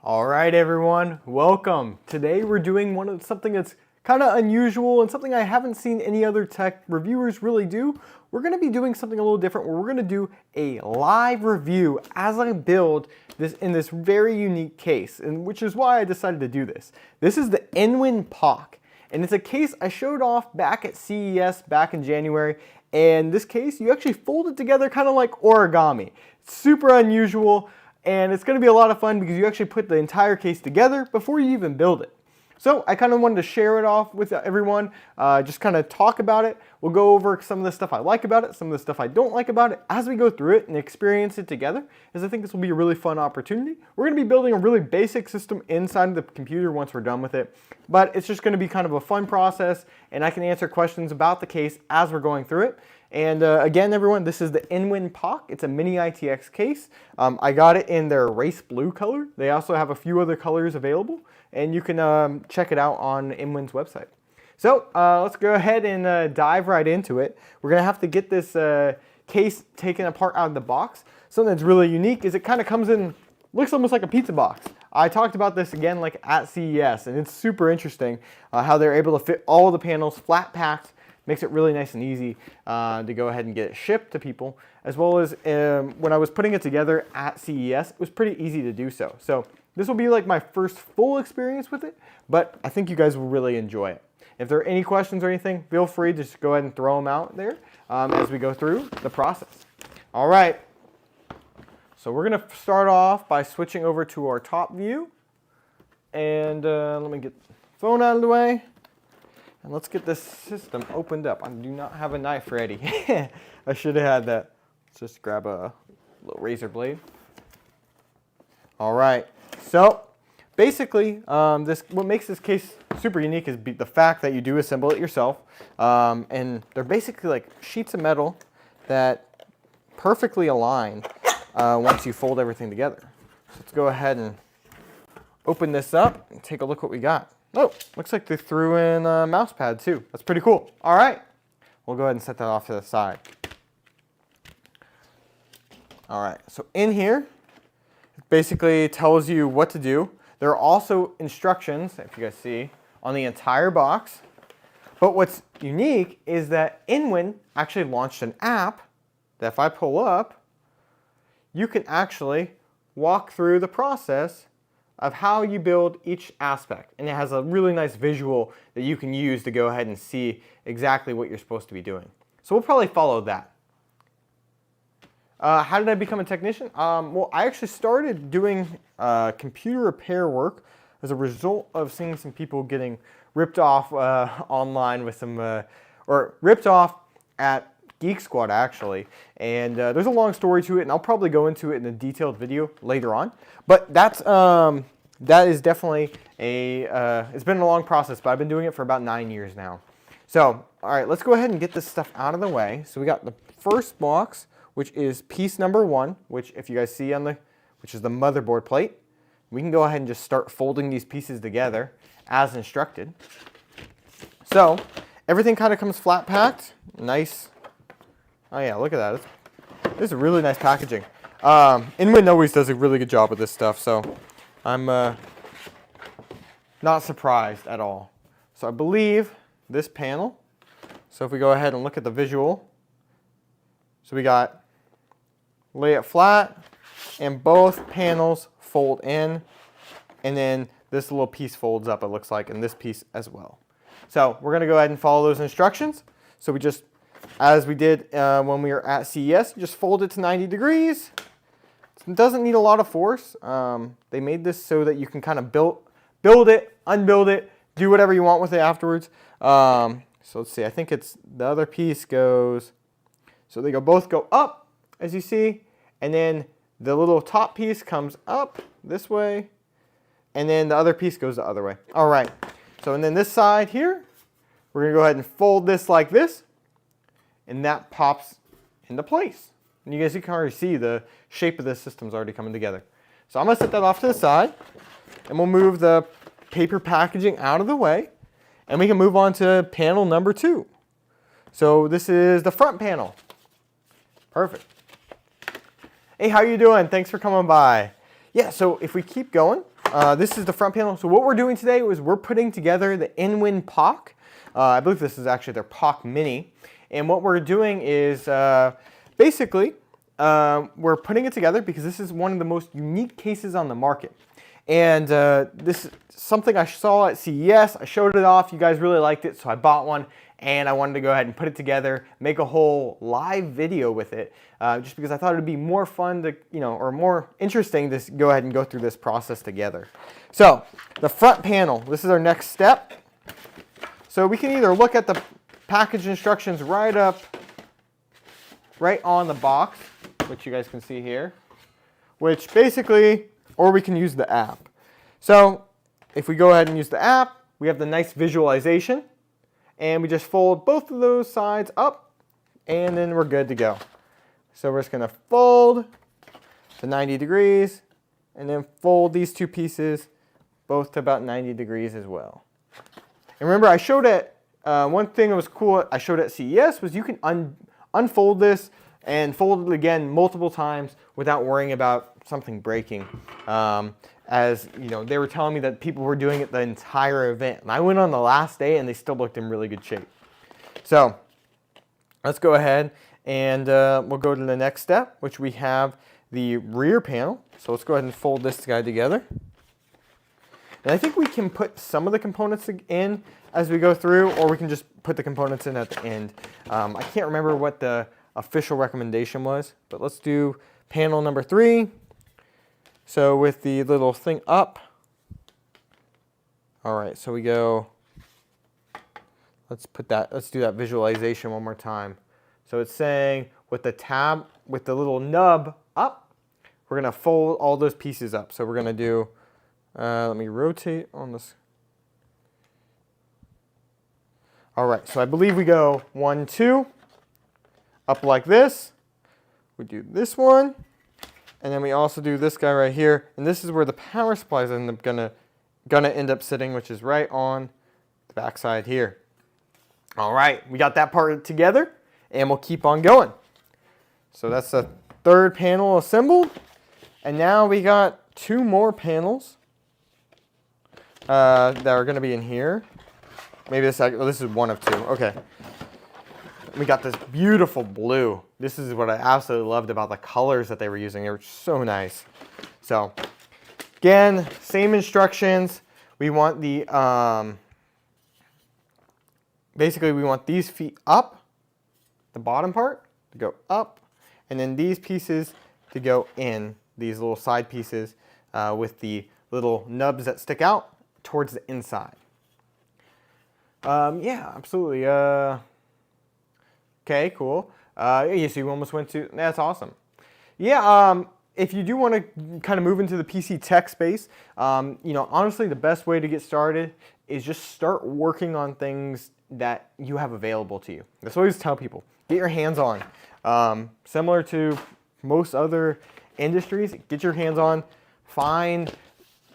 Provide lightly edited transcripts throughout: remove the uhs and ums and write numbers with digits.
All right, everyone, welcome. Today we're doing something that's kind of unusual and something I haven't seen any other tech reviewers really do. We're going to be doing something a little different where we're going to do a live review as I build this in this very unique case, and which is why I decided to do this. This is the InWin POC, and it's a case I showed off back at CES back in January. And this case, you actually fold it together kind of like origami. It's super unusual. And it's going to be a lot of fun because you actually put the entire case together before you even build it. So I kind of wanted to share it off with everyone, just kind of talk about it. We'll go over some of the stuff I like about it, some of the stuff I don't like about it as we go through it and experience it together, as I think this will be a really fun opportunity. We're going to be building a really basic system inside of the computer once we're done with it, but it's just going to be kind of a fun process, and I can answer questions about the case as we're going through it. And again, everyone, this is the InWin POC. It's a mini ITX case. I got it in their race blue color. They also have a few other colors available, and you can check it out on InWin's website. So let's go ahead and dive right into it. We're going to have to get this case taken apart out of the box. Something that's really unique is it kind of comes in, looks almost like a pizza box. I talked about this again like at CES, and it's super interesting how they're able to fit all of the panels flat packed. Makes it really nice and easy to go ahead and get it shipped to people, as well as when I was putting it together at CES, it was pretty easy to do so. So this will be like my first full experience with it, but I think you guys will really enjoy it. If there are any questions or anything, feel free to just go ahead and throw them out there as we go through the process. All right, so we're going to start off by switching over to our top view, and let me get the phone out of the way. And let's get this system opened up. I do not have a knife ready. I should have had that. Let's just grab a little razor blade. All right. So basically, what makes this case super unique is the fact that you do assemble it yourself. And they're basically like sheets of metal that perfectly align once you fold everything together. So let's go ahead and open this up and take a look what we got. Oh, looks like they threw in a mouse pad too. That's pretty cool. All right, we'll go ahead and set that off to the side. All right, so in here, it basically tells you what to do. There are also instructions, if you guys see, on the entire box. But what's unique is that InWin actually launched an app that if I pull up, you can actually walk through the process of how you build each aspect. And it has a really nice visual that you can use to go ahead and see exactly what you're supposed to be doing. So we'll probably follow that. How did I become a technician? Well, I actually started doing computer repair work as a result of seeing some people getting ripped off online with some, or ripped off at Geek Squad actually, and there's a long story to it, and I'll probably go into it in a detailed video later on. But that is definitely it's been a long process, but I've been doing it for about 9 years now. So, all right, let's go ahead and get this stuff out of the way. So we got the first box, which is piece number 1, which if you guys see which is the motherboard plate. We can go ahead and just start folding these pieces together as instructed. So everything kind of comes flat packed, nice. Oh yeah, look at that. This is really nice packaging. InWin always does a really good job with this stuff, so I'm not surprised at all. So I believe this panel, so if we go ahead and look at the visual, so we got lay it flat, and both panels fold in, and then this little piece folds up, it looks like, and this piece as well. So we're going to go ahead and follow those instructions. So we just, as we did when we were at CES, just fold it to 90 degrees. It doesn't need a lot of force. They made this so that you can kind of build it, unbuild it, do whatever you want with it afterwards. So let's see, I think it's the other piece goes, so they both go up, as you see, and then the little top piece comes up this way, and then the other piece goes the other way. All right, so and then this side here, we're gonna go ahead and fold this like this, and that pops into place. And you guys can already see the shape of this system's already coming together. So I'm going to set that off to the side, and we'll move the paper packaging out of the way, and we can move on to panel number 2. So this is the front panel. Perfect. Hey, how you doing? Thanks for coming by. Yeah, so if we keep going, this is the front panel. So what we're doing today is we're putting together the InWin POC. I believe this is actually their POC Mini. And what we're doing is basically we're putting it together because this is one of the most unique cases on the market. And this is something I saw at CES. I showed it off. You guys really liked it, so I bought one. And I wanted to go ahead and put it together, make a whole live video with it, just because I thought it would be more fun to, or more interesting to go ahead and go through this process together. So the front panel, this is our next step. So we can either look at the package instructions right on the box, which you guys can see here, which basically, or we can use the app. So if we go ahead and use the app, we have the nice visualization. And we just fold both of those sides up, and then we're good to go. So we're just going to fold to 90 degrees, and then fold these two pieces both to about 90 degrees as well. And remember, I showed it, one thing that was cool I showed at CES was you can unfold this and fold it again multiple times without worrying about something breaking. As you know, they were telling me that people were doing it the entire event. And I went on the last day and they still looked in really good shape. So let's go ahead and we'll go to the next step, which we have the rear panel. So let's go ahead and fold this guy together. And I think we can put some of the components in as we go through, or we can just put the components in at the end. I can't remember what the official recommendation was, but let's do panel number 3. So with the little thing up, all right, so we go, let's do that visualization one more time. So it's saying with the tab, with the little nub up, we're gonna fold all those pieces up. So we're gonna do, let me rotate on this. All right, so I believe we go 1, 2, up like this. We do this one. And then we also do this guy right here, and this is where the power supply is gonna end up sitting, which is right on the back side here. All right, we got that part together, and we'll keep on going. So that's the third panel assembled, and now we got 2 more panels that are gonna be in here. Maybe this is one of 2. Okay. We got this beautiful blue. This is what I absolutely loved about the colors that they were using. They were so nice. So again, same instructions. We want the, basically we want these feet up, the bottom part to go up, and then these pieces to go in, these little side pieces with the little nubs that stick out towards the inside. Yeah, absolutely. Okay, cool. Yeah, so you almost went to, that's awesome. Yeah, if you do want to kind of move into the PC tech space, honestly, the best way to get started is just start working on things that you have available to you. That's what I always tell people. Get your hands on. Similar to most other industries, get your hands on. Find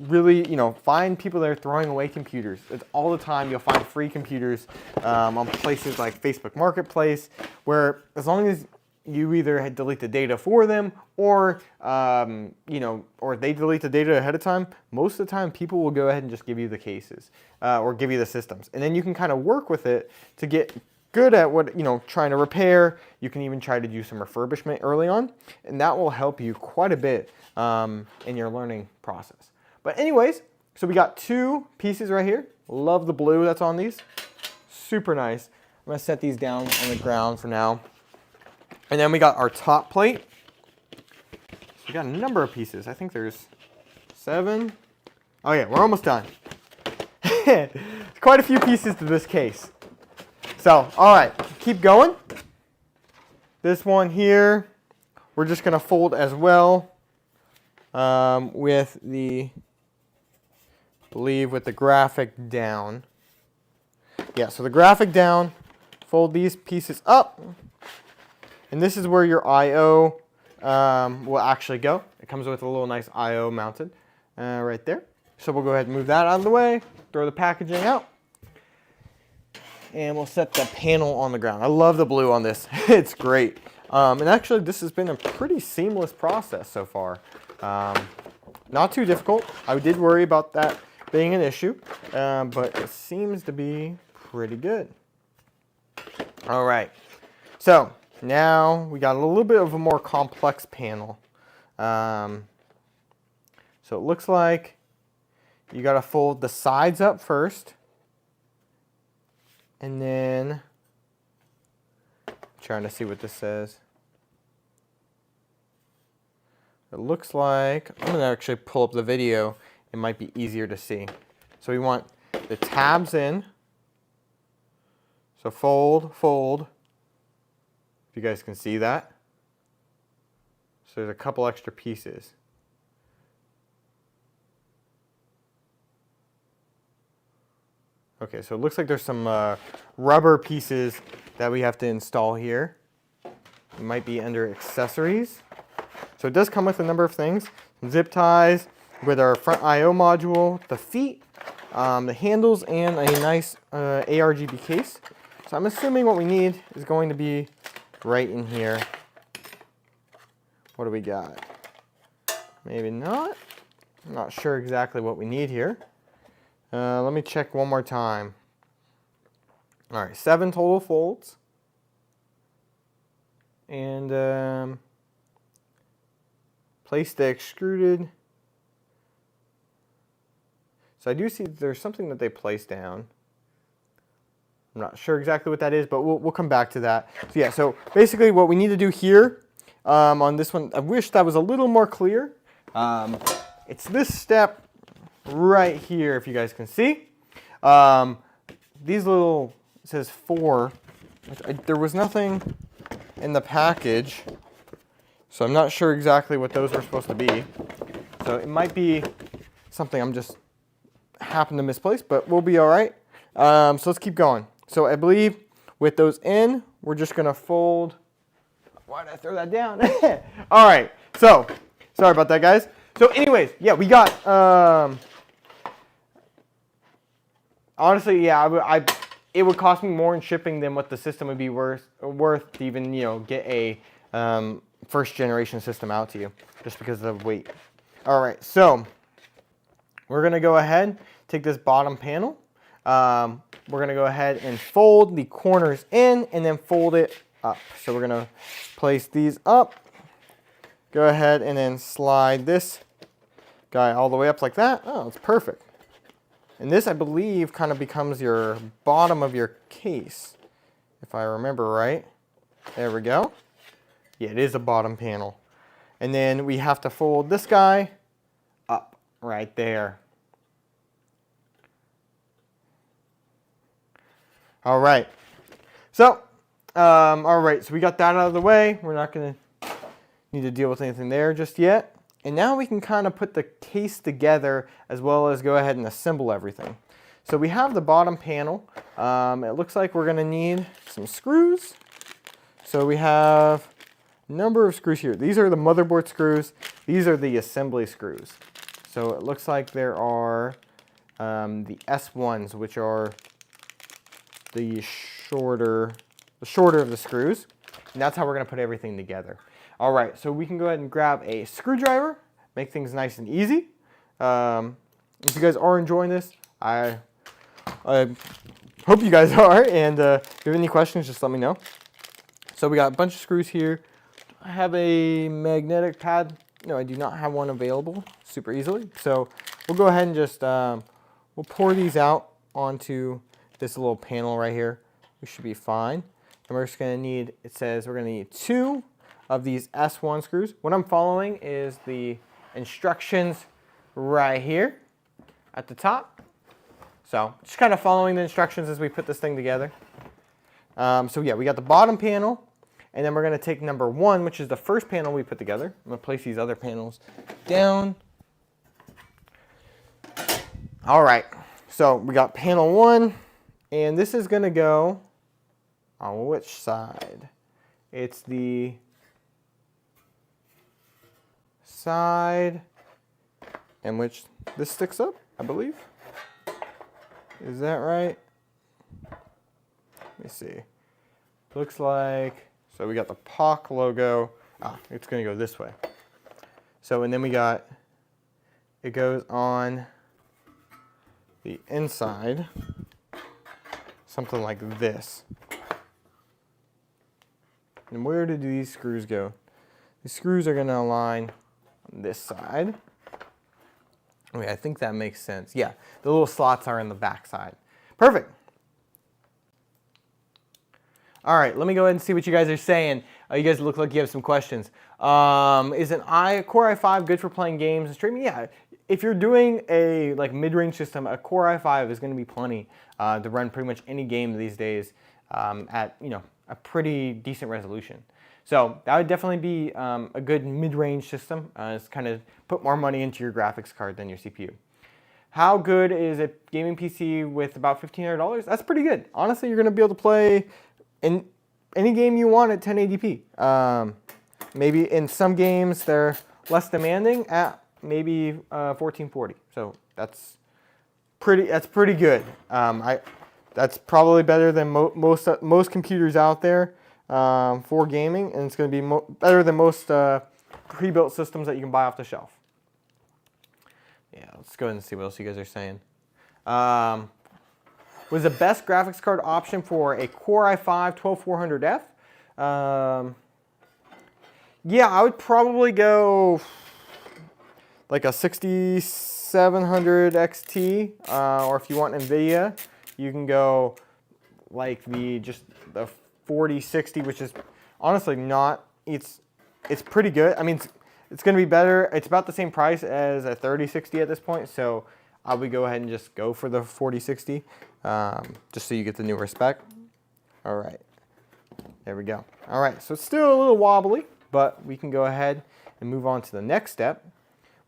people that are throwing away computers. It's all the time. You'll find free computers on places like Facebook Marketplace, where as long as you either delete the data for them or, or they delete the data ahead of time, most of the time people will go ahead and just give you the cases or give you the systems. And then you can kind of work with it to get good at what, trying to repair. You can even try to do some refurbishment early on, and that will help you quite a bit in your learning process. But anyways, so we got 2 pieces right here. Love the blue that's on these. Super nice. I'm gonna set these down on the ground for now. And then we got our top plate. So we got a number of pieces. I think there's 7. Oh yeah, we're almost done. Quite a few pieces to this case. So, all right, keep going. This one here, we're just gonna fold as well with the, with the graphic down. Yeah, so the graphic down, fold these pieces up, and this is where your I/O will actually go. It comes with a little nice I/O mounted right there. So we'll go ahead and move that out of the way, throw the packaging out, and we'll set the panel on the ground. I love the blue on this. It's great. And actually, this has been a pretty seamless process so far. not too difficult. I did worry about that being an issue, but it seems to be pretty good. All right, so now we got a little bit of a more complex panel. So it looks like you got to fold the sides up first, and then trying to see what this says. It looks like, I'm going to actually pull up the video. It might be easier to see. So we want the tabs in. So fold, fold. If you guys can see that. So there's a couple extra pieces. Okay, so it looks like there's some rubber pieces that we have to install here. It might be under accessories. So it does come with a number of things. Some zip ties with our front I/O module, the feet, the handles, and a nice ARGB case. So I'm assuming what we need is going to be right in here. What do we got? Maybe not. I'm not sure exactly what we need here. Let me check one more time. All right, 7 total folds. And place the extruded. So I do see there's something that they place down. I'm not sure exactly what that is, but we'll come back to that. So yeah, so basically what we need to do here on this one, I wish that was a little more clear. It's this step right here, if you guys can see. These little, it says 4. There was nothing in the package, so I'm not sure exactly what those were supposed to be. So it might be something I'm just happen to misplace, but we'll be all right. So let's keep going. So I believe with those in, we're just gonna fold. Why did I throw that down? All right, so sorry about that, guys. So anyways, yeah, we got, honestly, yeah, it would cost me more in shipping than what the system would be worth to even, you know, get a first generation system out to you, just because of the weight. All right, so we're gonna go ahead, take this bottom panel. We're gonna go ahead and fold the corners in and then fold it up. So we're gonna place these up. Go ahead and then slide this guy all the way up like that. Oh, it's perfect. And this, I believe, kind of becomes your bottom of your case, if I remember right. There we go. Yeah, it is a bottom panel. And then we have to fold this guy up right there. All right. So, all right, so we got that out of the way. We're not going to need to deal with anything there just yet. And now we can kind of put the case together as well as go ahead and assemble everything. So we have the bottom panel. It looks like we're going to need some screws. So we have a number of screws here. These are the motherboard screws. These are the assembly screws. So it looks like there are the S1s, which are the shorter of the screws. And that's how we're going to put everything together. All right, so we can go ahead and grab a screwdriver, make things nice and easy. If you guys are enjoying this, I hope you guys are. And if you have any questions, just let me know. So we got a bunch of screws here. I have a magnetic pad. No, I do not have one available super easily. So we'll go ahead and just, we'll pour these out onto this little panel right here. We should be fine. And we're just gonna need, it says we're gonna need 2 of these S1 screws. What I'm following is the instructions right here at the top. So just kind of following the instructions as we put this thing together. So yeah, we got the bottom panel, and then we're gonna take number 1, which is the first panel we put together. I'm gonna place these other panels down. All right, so we got panel 1, and this is gonna go on which side? It's the side in which this sticks up, I believe. Is that right? Let me see. Looks like, so we got the POC logo. It's gonna go this way. So, and then we got it goes on the inside, something like this. And where do these screws go? The screws are going to align on this side. Okay, I think that makes sense. Yeah, the little slots are in the back side. Perfect. All right, let me go ahead and see what you guys are saying. You guys look like you have some questions. Is an Core i5 good for playing games and streaming? Yeah, if you're doing a mid-range system, a Core i5 is going to be plenty to run pretty much any game these days at a pretty decent resolution. So that would definitely be a good mid-range system. It's kind of put more money into your graphics card than your CPU. How good is a gaming PC with about $1,500? That's pretty good. Honestly, you're going to be able to play in any game you want at 1080p. Maybe in some games they're less demanding at maybe 1440. So that's pretty good. That's probably better than most computers out there for gaming, and it's going to be better than most pre-built systems that you can buy off the shelf. Yeah, let's go ahead and see what else you guys are saying. Was the best graphics card option for a Core i5 12400F? Yeah, I would probably go like a 6700 XT, or if you want NVIDIA, you can go like the 4060, which is honestly not, it's pretty good. I mean, it's going to be better. It's about the same price as a 3060 at this point, so I would go ahead and just go for the 4060, just so you get the newer spec. All right, there we go. All right, so it's still a little wobbly, but we can go ahead and move on to the next step,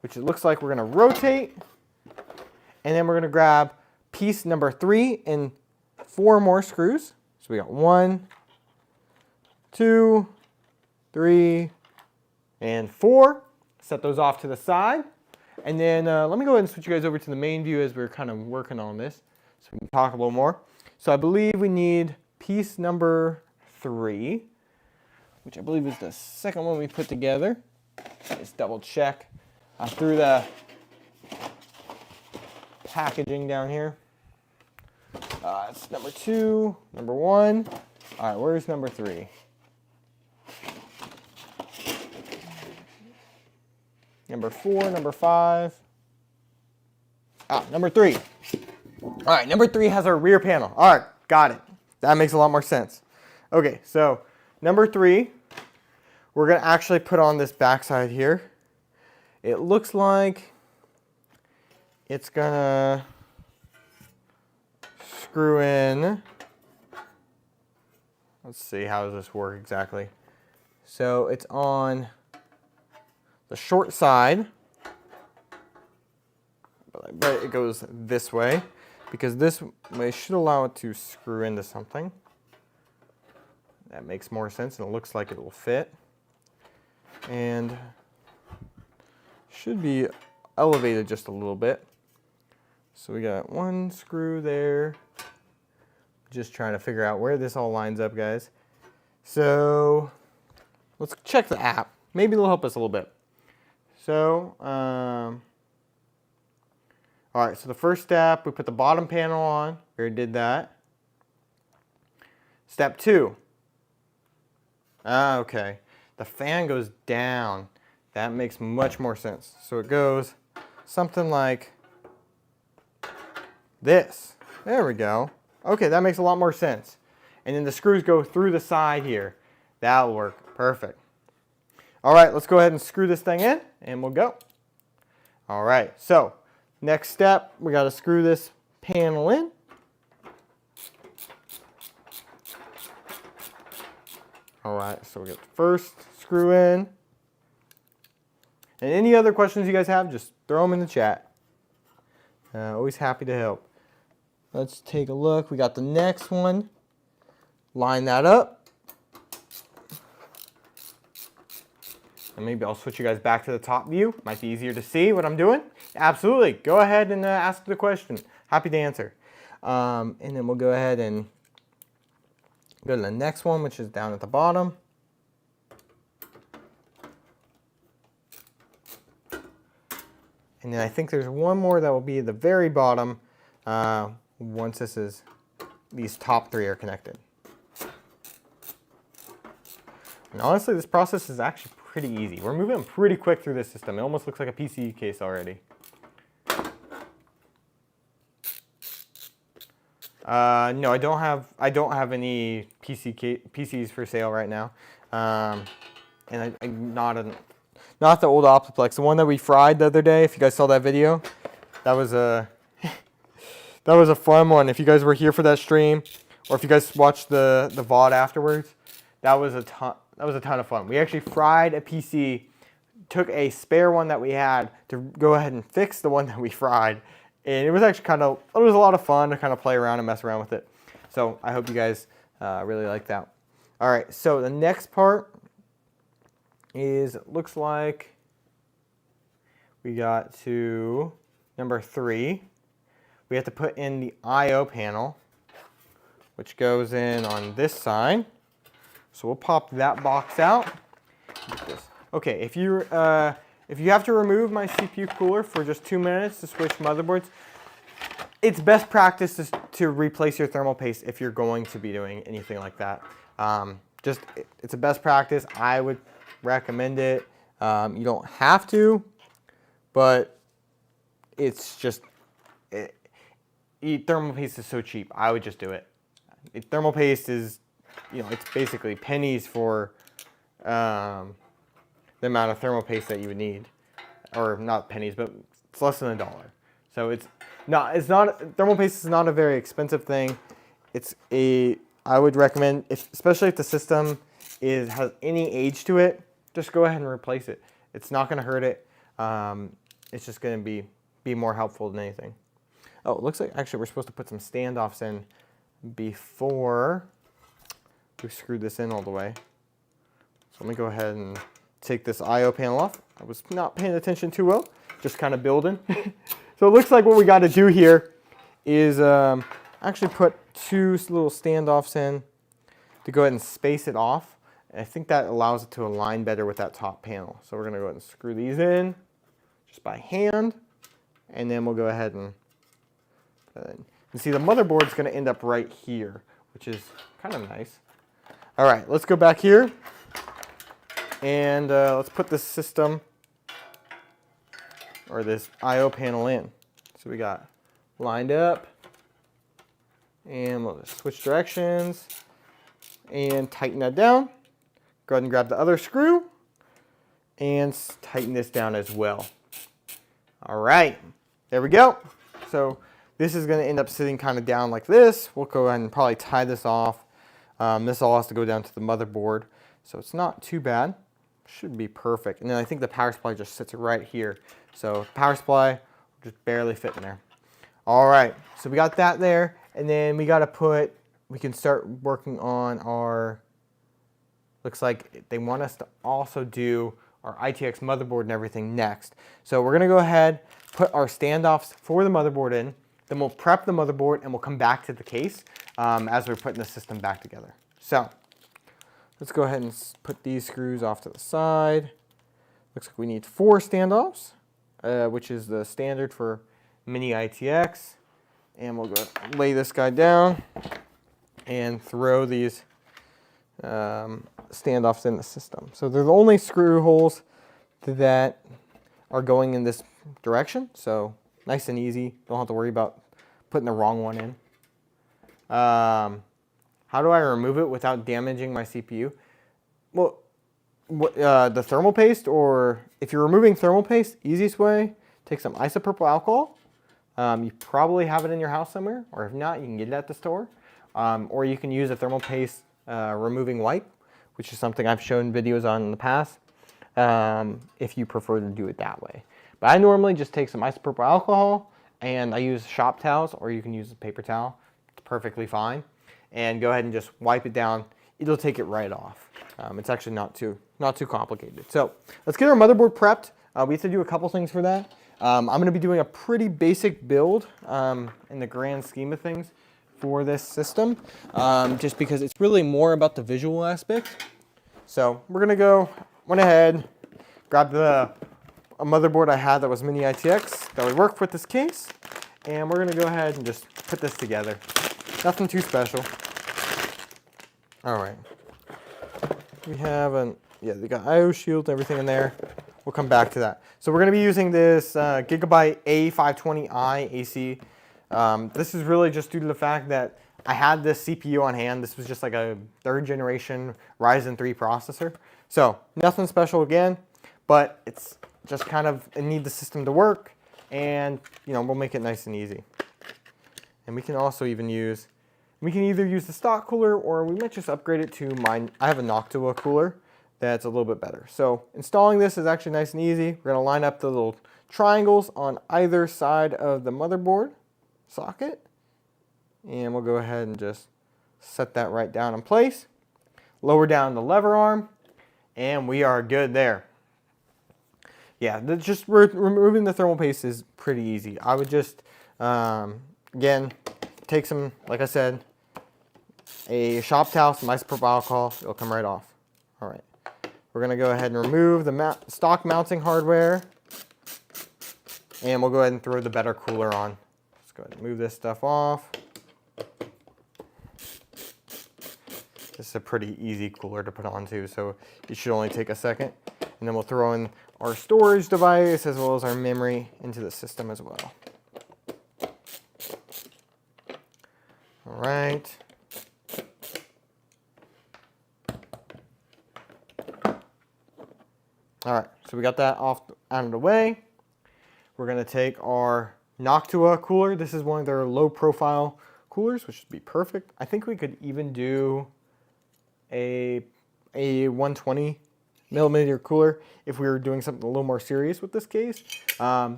which it looks like we're going to rotate, and then we're going to grab piece number 3 and 4 more screws. So we got 1, 2, 3, and 4. Set those off to the side. And then let me go ahead and switch you guys over to the main view as we're kind of working on this so we can talk a little more. So I believe we need piece number 3, which I believe is the second one we put together. Let's double check. I threw the packaging down here. It's number 2, number 1. All right, where's number 3? Number 4, number 5. Number 3. All right, number 3 has our rear panel. All right, got it. That makes a lot more sense. Okay, so number 3, we're going to actually put on this backside here. It looks like it's going to screw in. Let's see, how does this work exactly? So it's on the short side, but it goes this way because this way should allow it to screw into something. That makes more sense, and it looks like it will fit. And should be elevated just a little bit. So we got 1 screw there. Just trying to figure out where this all lines up, guys. So let's check the app. Maybe it'll help us a little bit. So, all right, so the first step, we put the bottom panel on. We already did that. Step 2. Okay. The fan goes down. That makes much more sense. So it goes something like this. There we go. Okay, that makes a lot more sense. And then the screws go through the side here. That'll work. Perfect. All right, let's go ahead and screw this thing in, and we'll go. All right, so next step, we got to screw this panel in. All right, so we got the first screw in. And any other questions you guys have, just throw them in the chat. Always happy to help. Let's take a look. We got the next one. Line that up. And maybe I'll switch you guys back to the top view. Might be easier to see what I'm doing. Absolutely. Go ahead and ask the question. Happy to answer. And then we'll go ahead and go to the next one, which is down at the bottom. And then I think there's one more that will be at the very bottom once these top 3 are connected. And honestly, this process is actually pretty easy. We're moving pretty quick through this system. It almost looks like a PC case already. No, I don't have any PCs for sale right now. And not the old Optiplex, the one that we fried the other day. If you guys saw that video, that was a that was a fun one. If you guys were here for that stream, or if you guys watched the VOD afterwards, that was a ton of fun. We actually fried a PC, took a spare one that we had to go ahead and fix the one that we fried, and it was actually it was a lot of fun to kind of play around and mess around with it. So I hope you guys really like that. All right, so the next part is, it looks like we got to number 3. We have to put in the I/O panel, which goes in on this side. So we'll pop that box out. Okay, if you have to remove my CPU cooler for just 2 minutes to switch motherboards, it's best practice to replace your thermal paste if you're going to be doing anything like that. It's a best practice. I would recommend it. You don't have to, but it's just, thermal paste is so cheap. I would just do it. Thermal paste is, it's basically pennies for the amount of thermal paste that you would need, or not pennies, but it's less than $1. So thermal paste is not a very expensive thing. I would recommend, especially if the system has any age to it, just go ahead and replace it. It's not going to hurt it. It's just going to be more helpful than anything. Oh, it looks like actually we're supposed to put some standoffs in before we screwed this in all the way. So let me go ahead and take this I/O panel off. I was not paying attention too well, just kind of building. So it looks like what we got to do here is actually put 2 little standoffs in to go ahead and space it off. And I think that allows it to align better with that top panel. So we're going to go ahead and screw these in just by hand, and then we'll go ahead and you see the motherboard is going to end up right here, which is kind of nice. All right, let's go back here, and let's put this system, or this I/O panel in. So we got lined up, and we'll just switch directions and tighten that down. Go ahead and grab the other screw and tighten this down as well. All right, there we go. So this is going to end up sitting kind of down like this. We'll go ahead and probably tie this off. This all has to go down to the motherboard, so it's not too bad. Should be perfect. And then I think the power supply just sits right here. So power supply will just barely fit in there. All right, so we got that there, and then we can start working on our, looks like they want us to also do our ITX motherboard and everything next. So we're going to go ahead, put our standoffs for the motherboard in, then we'll prep the motherboard and we'll come back to the case as we're putting the system back together. So let's go ahead and put these screws off to the side. Looks like we need 4 standoffs, which is the standard for mini ITX. And we'll go lay this guy down and throw these standoffs in the system. So they're the only screw holes that are going in this direction. So nice and easy. Don't have to worry about putting the wrong one in. How do I remove it without damaging my CPU? Well, the thermal paste, or if you're removing thermal paste, easiest way, take some isopropyl alcohol. You probably have it in your house somewhere, or if not, you can get it at the store. Or you can use a thermal paste removing wipe, which is something I've shown videos on in the past, if you prefer to do it that way. But I normally just take some isopropyl alcohol, and I use shop towels, or you can use a paper towel. It's perfectly fine. And go ahead and just wipe it down. It'll take it right off. It's actually not too complicated. So let's get our motherboard prepped. We have to do a couple things for that. I'm going to be doing a pretty basic build in the grand scheme of things for this system, just because it's really more about the visual aspect. So we're going to went ahead, grab the a motherboard I had that was mini ITX that would work with this case. And we're going to go ahead and just put this together. Nothing too special. All right. We have they got IO shield and everything in there. We'll come back to that. So we're going to be using this Gigabyte A520i AC. This is really just due to the fact that I had this CPU on hand. This was just like a 3rd generation Ryzen 3 processor. So nothing special again, but it's just kind of, I need the system to work, and we'll make it nice and easy. And we can also even use, we can either use the stock cooler, or we might just upgrade it to mine. I have a Noctua cooler that's a little bit better. So installing this is actually nice and easy. We're gonna line up the little triangles on either side of the motherboard socket. And we'll go ahead and just set that right down in place. Lower down the lever arm, and we are good there. Yeah, just removing the thermal paste is pretty easy. I would just, again, take some, like I said, a shop towel, some isopropyl alcohol, it'll come right off. All right, we're gonna go ahead and remove the stock mounting hardware, and we'll go ahead and throw the better cooler on. Let's go ahead and move this stuff off. This is a pretty easy cooler to put on too, so it should only take a second. And then we'll throw in our storage device as well as our memory into the system as well. All right. All right, so we got that out of the way. We're gonna take our Noctua cooler. This is one of their low profile coolers, which would be perfect. I think we could even do a 120 millimeter cooler if we were doing something a little more serious with this case.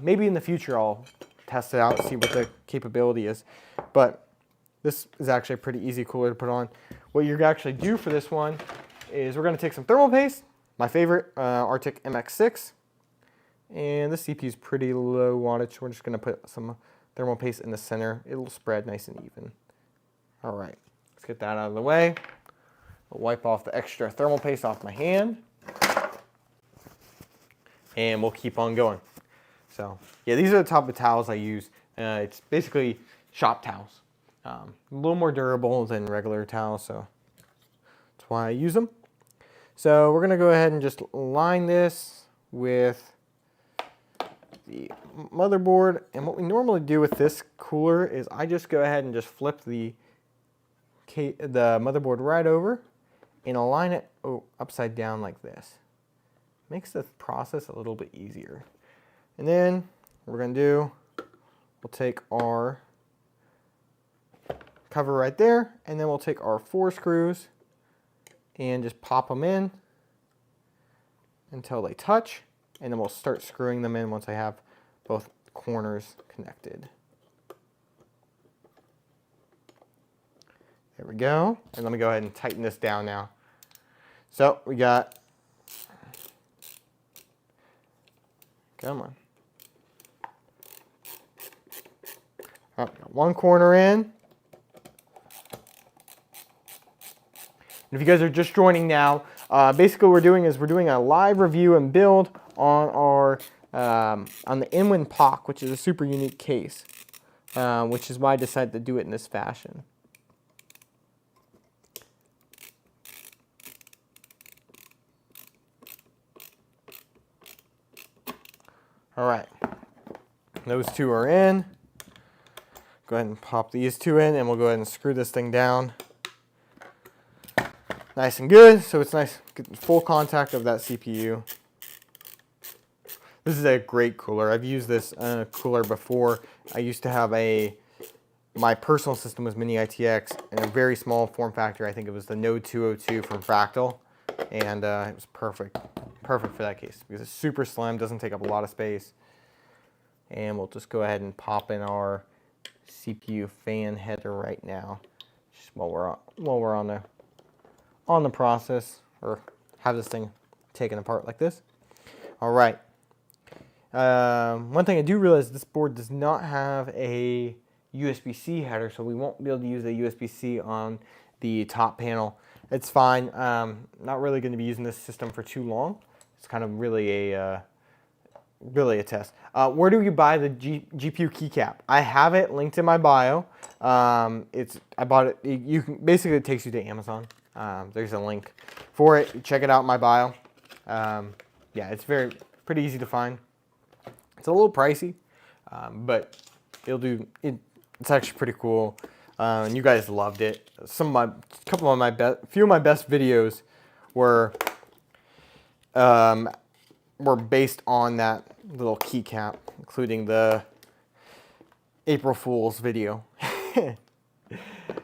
Maybe in the future I'll test it out and see what the capability is. But this is actually a pretty easy cooler to put on. What you're gonna actually do for this one is we're gonna take some thermal paste, my favorite Arctic MX6, and the CPU is pretty low wattage. We're just gonna put some thermal paste in the center. It'll spread nice and even. All right, let's get that out of the way. I'll wipe off the extra thermal paste off my hand, and we'll keep on going. So yeah, these are the type of towels I use. It's basically shop towels. A little more durable than regular towels, so that's why I use them. So we're gonna go ahead and just line this with the motherboard. And what we normally do with this cooler is I just go ahead and just flip the motherboard right over and align it upside down like this. Makes the process a little bit easier. And then what we're gonna do, we'll take our cover right there, and then we'll take our 4 screws and just pop them in until they touch, and then we'll start screwing them in once I have both corners connected. There we go. And let me go ahead and tighten this down now. So we got, come on. Oh, got one corner in. And if you guys are just joining now, basically what we're doing is we're doing a live review and build on our on the InWin POC, which is a super unique case, which is why I decided to do it in this fashion. All right, those two are in. Go ahead and pop these two in, and we'll go ahead and screw this thing down. Nice and good, so it's nice, full contact of that CPU. This is a great cooler. I've used this cooler before. I used to have my personal system was mini ITX in a very small form factor. I think it was the Node 202 from Fractal, and it was perfect for that case because it's super slim, doesn't take up a lot of space. And we'll just go ahead and pop in our CPU fan header right now, just while we're on the process, or have this thing taken apart like this. All right. One thing I do realize, this board does not have a USB-C header, so we won't be able to use a USB-C on the top panel. It's fine. Not really going to be using this system for too long. It's kind of really really a test. Where do you buy the GPU keycap? I have it linked in my bio. I bought it. You can basically, it takes you to Amazon. There's a link for it. Check it out in my bio. Yeah, it's pretty easy to find. It's a little pricey, but it'll do. It's actually pretty cool. And you guys loved it. Few of my best videos were based on that little keycap, including the April Fool's video.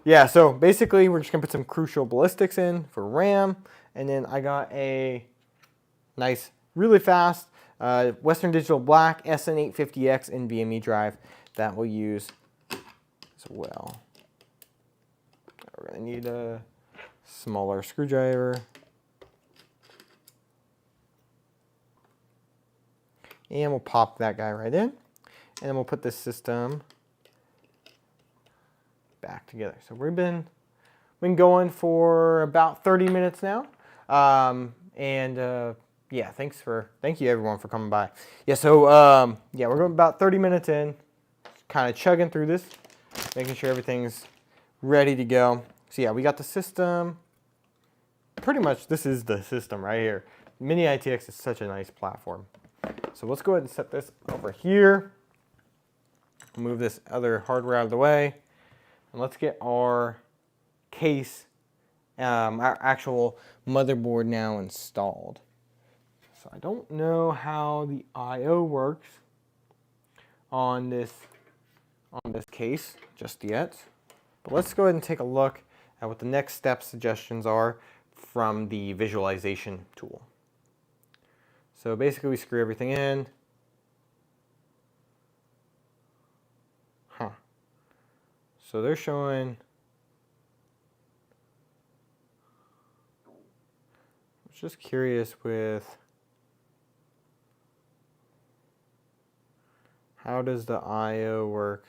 Yeah, so basically we're just gonna put some crucial ballistics in for RAM, and then I got a nice, really fast Western Digital Black SN850X NVMe drive that we'll use as well. We're gonna need a smaller screwdriver. And we'll pop that guy right in. And then we'll put this system back together. So we've been going for about 30 minutes now. Yeah, thank you everyone for coming by. Yeah, so yeah, we're going about 30 minutes in, kind of chugging through this, making sure everything's ready to go. So yeah, we got the system. Pretty much this is the system right here. Mini ITX is such a nice platform. So let's go ahead and set this over here. Move this other hardware out of the way. And let's get our case, our actual motherboard now installed. So I don't know how the I/O works on this case just yet. But let's go ahead and take a look at what the next step suggestions are from the visualization tool. So basically we screw everything in. So they're showing, I was just curious with, how does the I/O work?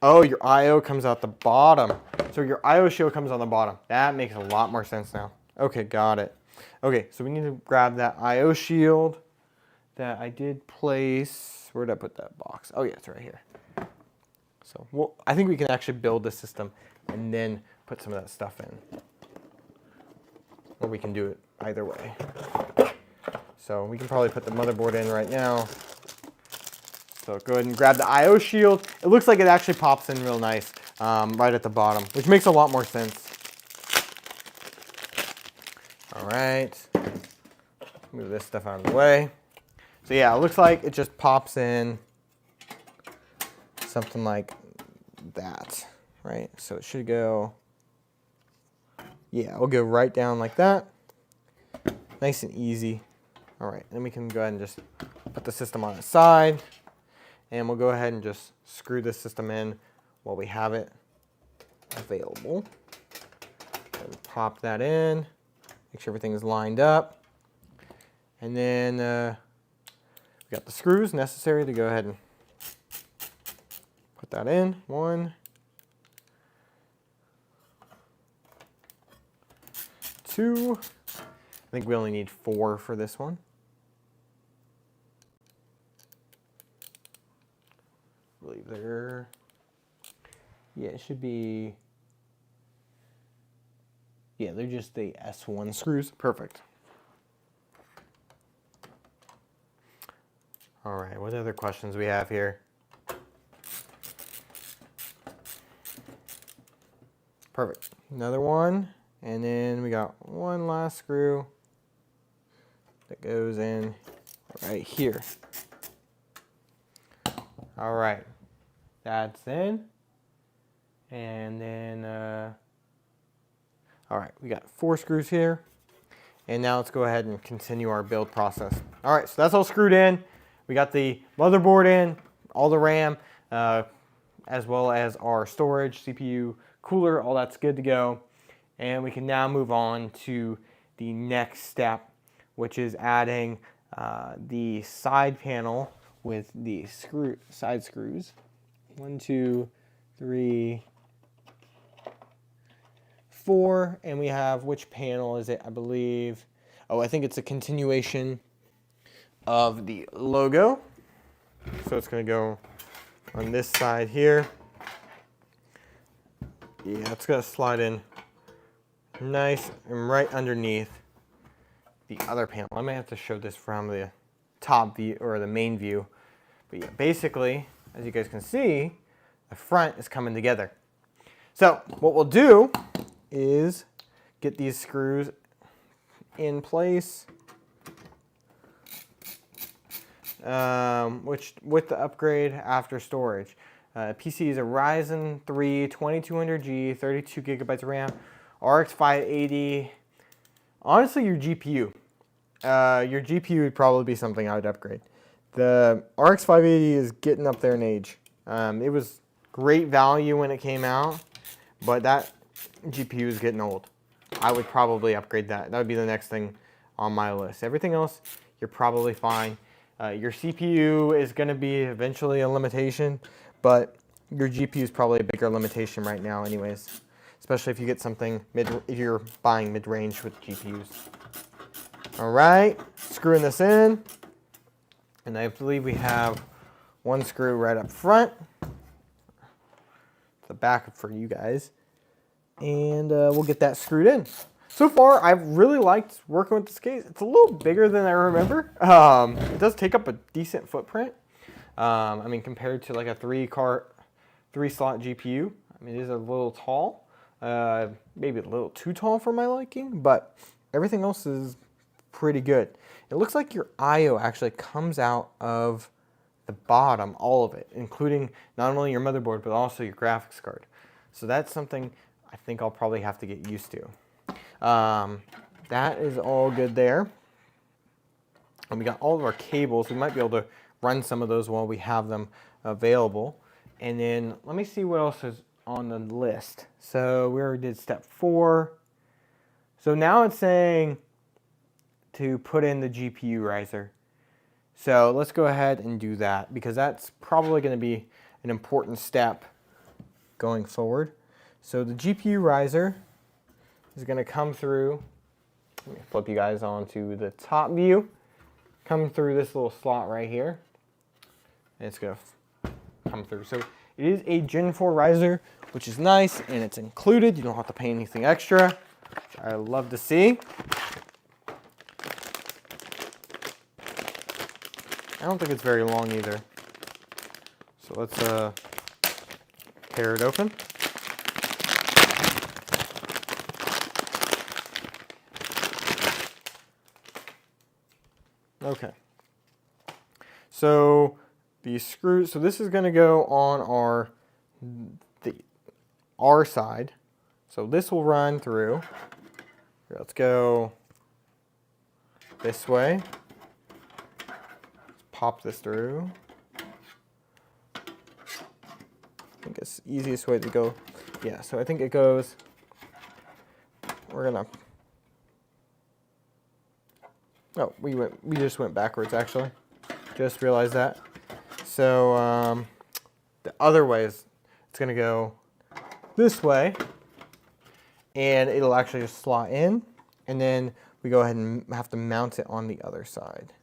Oh, your I/O comes out the bottom. So your I/O shield comes on the bottom. That makes a lot more sense now. Okay, got it. Okay, so we need to grab that I/O shield that I did place. Where did I put that box? Oh yeah, it's right here. So I think we can actually build the system and then put some of that stuff in. Or we can do it either way. So we can probably put the motherboard in right now. So go ahead and grab the I/O shield. It looks like it actually pops in real nice right at the bottom, which makes a lot more sense. All right, move this stuff out of the way. So yeah, it looks like it just pops in something like that, right? So it should go, yeah, it'll go right down like that. Nice and easy. All right, then we can go ahead and just put the system on its side, and we'll go ahead and just screw this system in while we have it available. And pop that in, make sure everything is lined up. And then we got the screws necessary to go ahead and put that in. 1, 2. I think we only need 4 for this one. I believe there. Yeah, it should be. Yeah, they're just the S1 screws. Perfect. All right, what other questions we have here? Perfect. Another one. And then we got one last screw that goes in right here. All right. That's in. And then, all right, we got 4 screws here. And now let's go ahead and continue our build process. All right, so that's all screwed in. We got the motherboard in, all the RAM, as well as our storage, CPU, cooler, all that's good to go. And we can now move on to the next step, which is adding the side panel with the side screws. 1, 2, 3, 4, and we have, which panel is it? I believe, oh, I think it's a continuation of the logo. So it's going to go on this side here. Yeah, it's going to slide in nice and right underneath the other panel. I may have to show this from the top view or the main view. But yeah, basically, as you guys can see, the front is coming together. So what we'll do is get these screws in place, which with the upgrade after storage. PC is a Ryzen 3 2200G, 32 gigabytes of RAM, RX 580. Honestly, your GPU. Your GPU would probably be something I would upgrade. The RX 580 is getting up there in age. It was great value when it came out, but that GPU is getting old. I would probably upgrade that. That would be the next thing on my list. Everything else, you're probably fine. Your CPU is going to be eventually a limitation, but your GPU is probably a bigger limitation right now anyways, especially if you get something if you're buying mid-range with GPUs. All right, screwing this in, and I believe we have one screw right up front, the back for you guys, and we'll get that screwed in. So far, I've really liked working with this case. It's a little bigger than I remember. It does take up a decent footprint. I mean, compared to like a three-slot GPU, I mean, it is a little tall, maybe a little too tall for my liking, but everything else is pretty good. It looks like your I/O actually comes out of the bottom, all of it, including not only your motherboard, but also your graphics card. So that's something I think I'll probably have to get used to. That is all good there. And we got all of our cables. We might be able to run some of those while we have them available. And then let me see what else is on the list. So we already did step 4. So now it's saying to put in the GPU riser. So let's go ahead and do that because that's probably going to be an important step going forward. So the GPU riser is going to come through. Let me flip you guys onto the top view. Come through this little slot right here. And it's going to come through. So it is a Gen 4 riser, which is nice, and it's included. You don't have to pay anything extra, which I love to see. I don't think it's very long either. So let's tear it open. Okay. So these screws, so this is going to go on our side. So this will run through. Here, let's go this way. Let's pop this through. I think it's the easiest way to go. Yeah, so I think it goes, we're going to, oh, we just went backwards actually. Just realized that. So the other way is it's going to go this way, and it'll actually just slot in, and then we go ahead and have to mount it on the other side,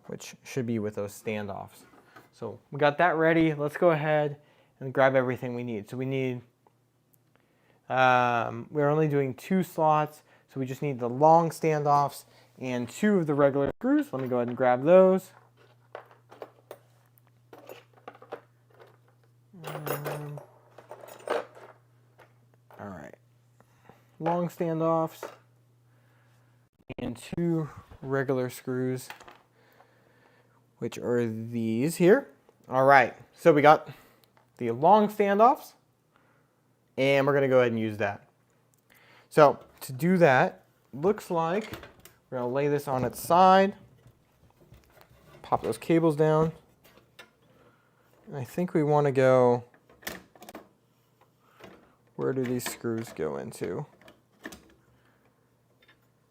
which should be with those standoffs. So we got that ready. Let's go ahead and grab everything we need. So we need, we're only doing 2 slots, so we just need the long standoffs and 2 of the regular screws. Let me go ahead and grab those. All right, long standoffs and 2 regular screws, which are these here. All right, so we got the long standoffs, and we're going to go ahead and use that. So to do that, looks like we're going to lay this on its side, pop those cables down, and I think we want to go, where do these screws go into?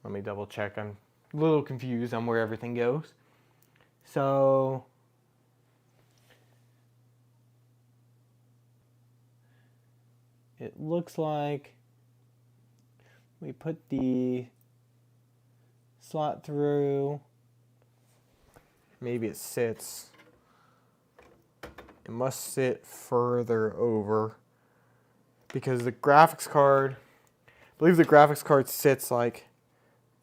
Let me double check. I'm a little confused on where everything goes. So it looks like we put the slot through maybe it sits. It must sit further over because the graphics card, I believe the graphics card sits like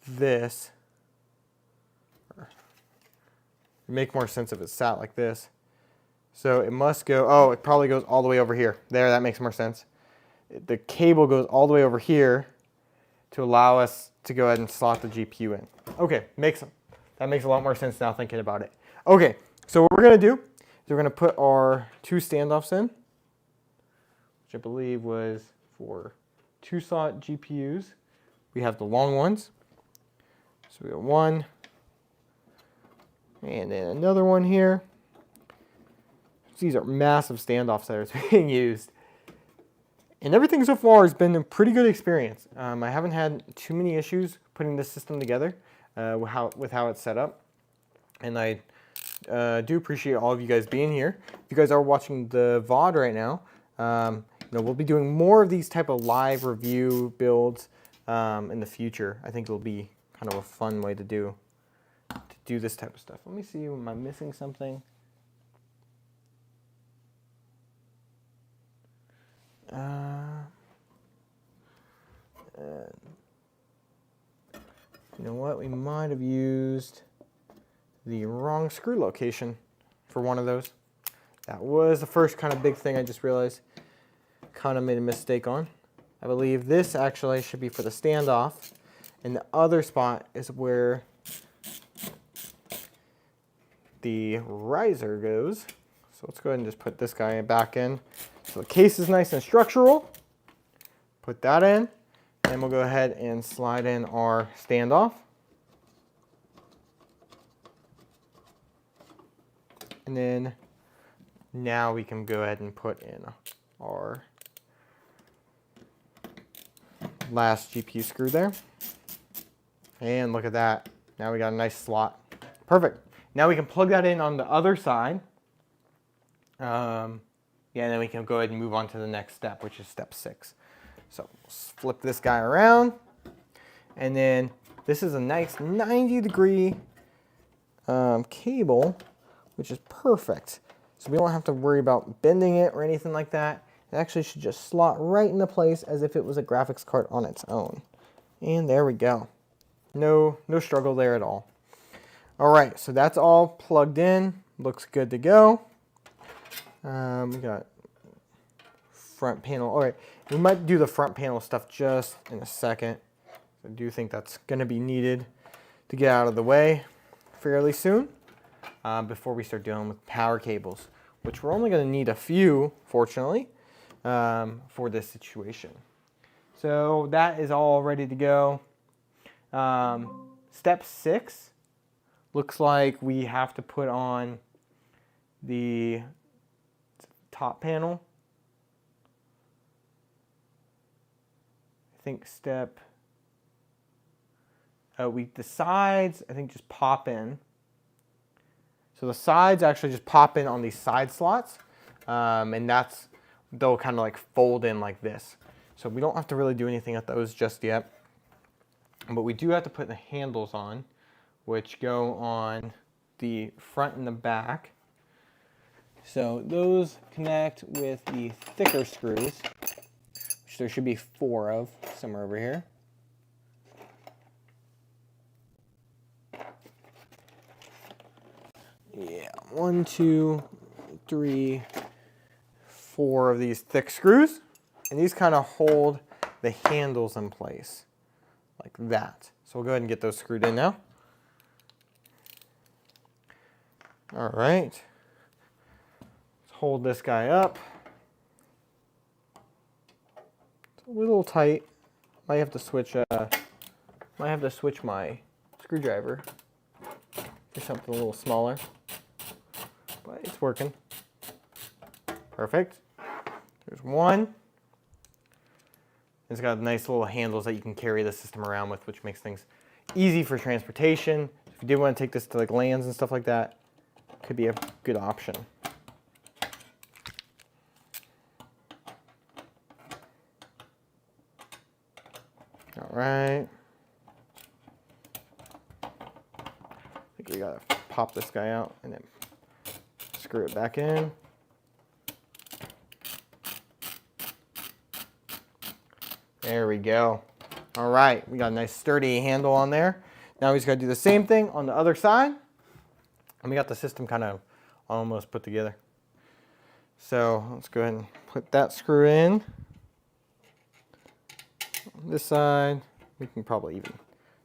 this. It'd make more sense if it sat like this. So it must go, oh, it probably goes all the way over here. There, that makes more sense. The cable goes all the way over here to allow us to go ahead and slot the GPU in. Okay, that makes a lot more sense now thinking about it. Okay, so what we're gonna do is we're gonna put our 2 standoffs in, which I believe was for 2-slot GPUs. We have the long ones. So we got one, and then another one here. These are massive standoffs that are being used. And everything so far has been a pretty good experience. I haven't had too many issues putting this system together with how it's set up. And I do appreciate all of you guys being here. If you guys are watching the VOD right now, we'll be doing more of these type of live review builds in the future. I think it'll be kind of a fun way to do this type of stuff. Let me see, am I missing something? You know what? We might have used the wrong screw location for one of those. That was the first kind of big thing I just realized. Kind of made a mistake on. I believe this actually should be for the standoff, and the other spot is where the riser goes. So let's go ahead and just put this guy back in. So the case is nice and structural. Put that in, and we'll go ahead and slide in our standoff. And then now we can go ahead and put in our last GPU screw there. And look at that. Now we got a nice slot. Perfect. Now we can plug that in on the other side. Yeah, and then we can go ahead and move on to the next step, which is step 6. So let's flip this guy around. And then this is a nice 90-degree cable, which is perfect. So we don't have to worry about bending it or anything like that. It actually should just slot right into place as if it was a graphics card on its own. And there we go. No struggle there at all. All right, so that's all plugged in. Looks good to go. We got front panel. All right, we might do the front panel stuff just in a second. I do think that's going to be needed to get out of the way fairly soon before we start dealing with power cables, which we're only going to need a few, fortunately, for this situation. So that is all ready to go. Step 6 looks like we have to put on the top panel. I think the sides, I think, just pop in. So the sides actually just pop in on these side slots, and they'll kind of like fold in like this. So we don't have to really do anything at those just yet. But we do have to put the handles on, which go on the front and the back. So those connect with the thicker screws, which there should be 4 of somewhere over here. Yeah, 1, 2, 3, 4 of these thick screws. And these kind of hold the handles in place like that. So we'll go ahead and get those screwed in now. All right. Let's hold this guy up. It's a little tight. Might have to switch my screwdriver for something a little smaller. But it's working. Perfect. There's one. It's got nice little handles that you can carry the system around with, which makes things easy for transportation. If you did want to take this to like lands and stuff like that, could be a good option. All right. I think we got pop this guy out and then screw it back in. There we go. All right, we got a nice sturdy handle on there. Now we just got to do the same thing on the other side. And we got the system kind of almost put together. So let's go ahead and put that screw in. On this side, we can probably even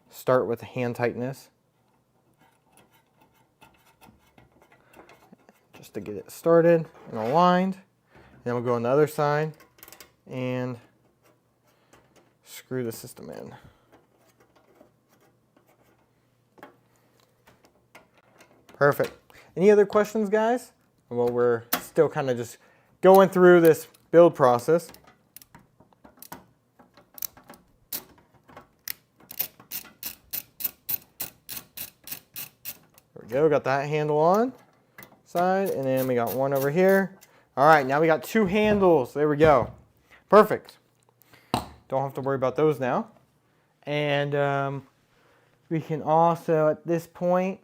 start with hand tightness, just to get it started and aligned. And then we'll go on the other side and screw the system in. Perfect. Any other questions, guys? Well, we're still kind of just going through this build process. There we go, got that handle on side, and then we got one over here. All right, now we got two handles. There we go. Perfect. Don't have to worry about those now. And we can also, at this point,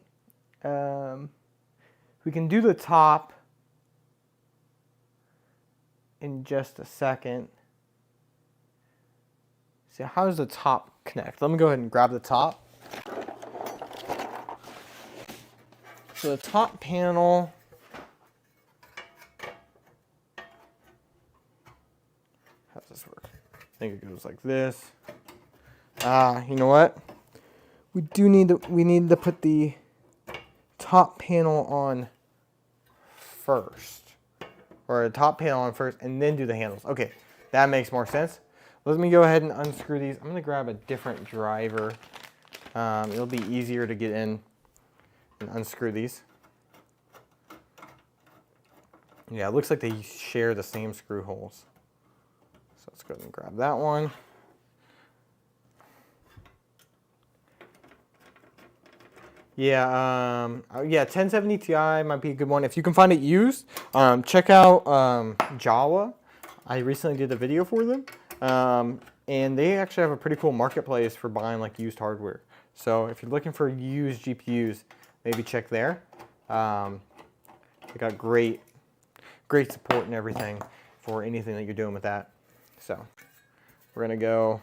we can do the top in just a second. So how does the top connect? Let me go ahead and grab the top. So the top panel, how does this work? I think it goes like this. You know what? We need to put the top panel on first, or the top panel on first, and then do the handles. Okay, that makes more sense. Let me go ahead and unscrew these. I'm gonna grab a different driver. It'll be easier to get in and unscrew these. Yeah, it looks like they share the same screw holes. So let's go ahead and grab that one. Yeah, 1070 Ti might be a good one. If you can find it used, check out Jawa. I recently did a video for them. And they actually have a pretty cool marketplace for buying like used hardware. So if you're looking for used GPUs, maybe check there. They got great support and everything for anything that you're doing with that. So we're gonna go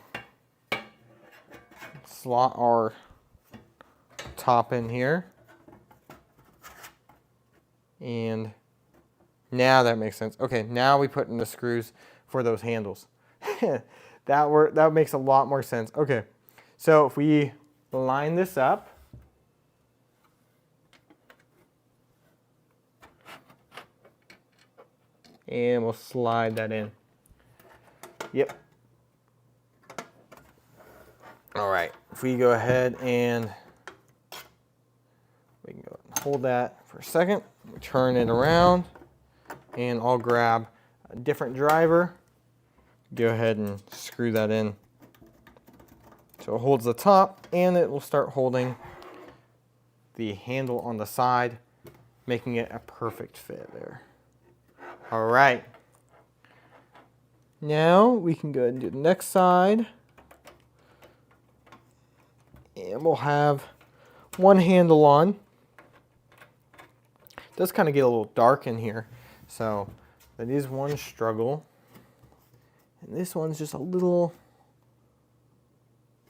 slot our top in here. And now that makes sense. Okay, now we put in the screws for those handles. That makes a lot more sense. Okay, so if we line this up, and we'll slide that in. Yep. All right, if we go ahead and we can go and hold that for a second, turn it around, and I'll grab a different driver. Go ahead and screw that in. So it holds the top, and it will start holding the handle on the side, making it a perfect fit there. All right. Now we can go ahead and do the next side. And we'll have one handle on. It does kind of get a little dark in here, so that is one struggle. And this one's just a little,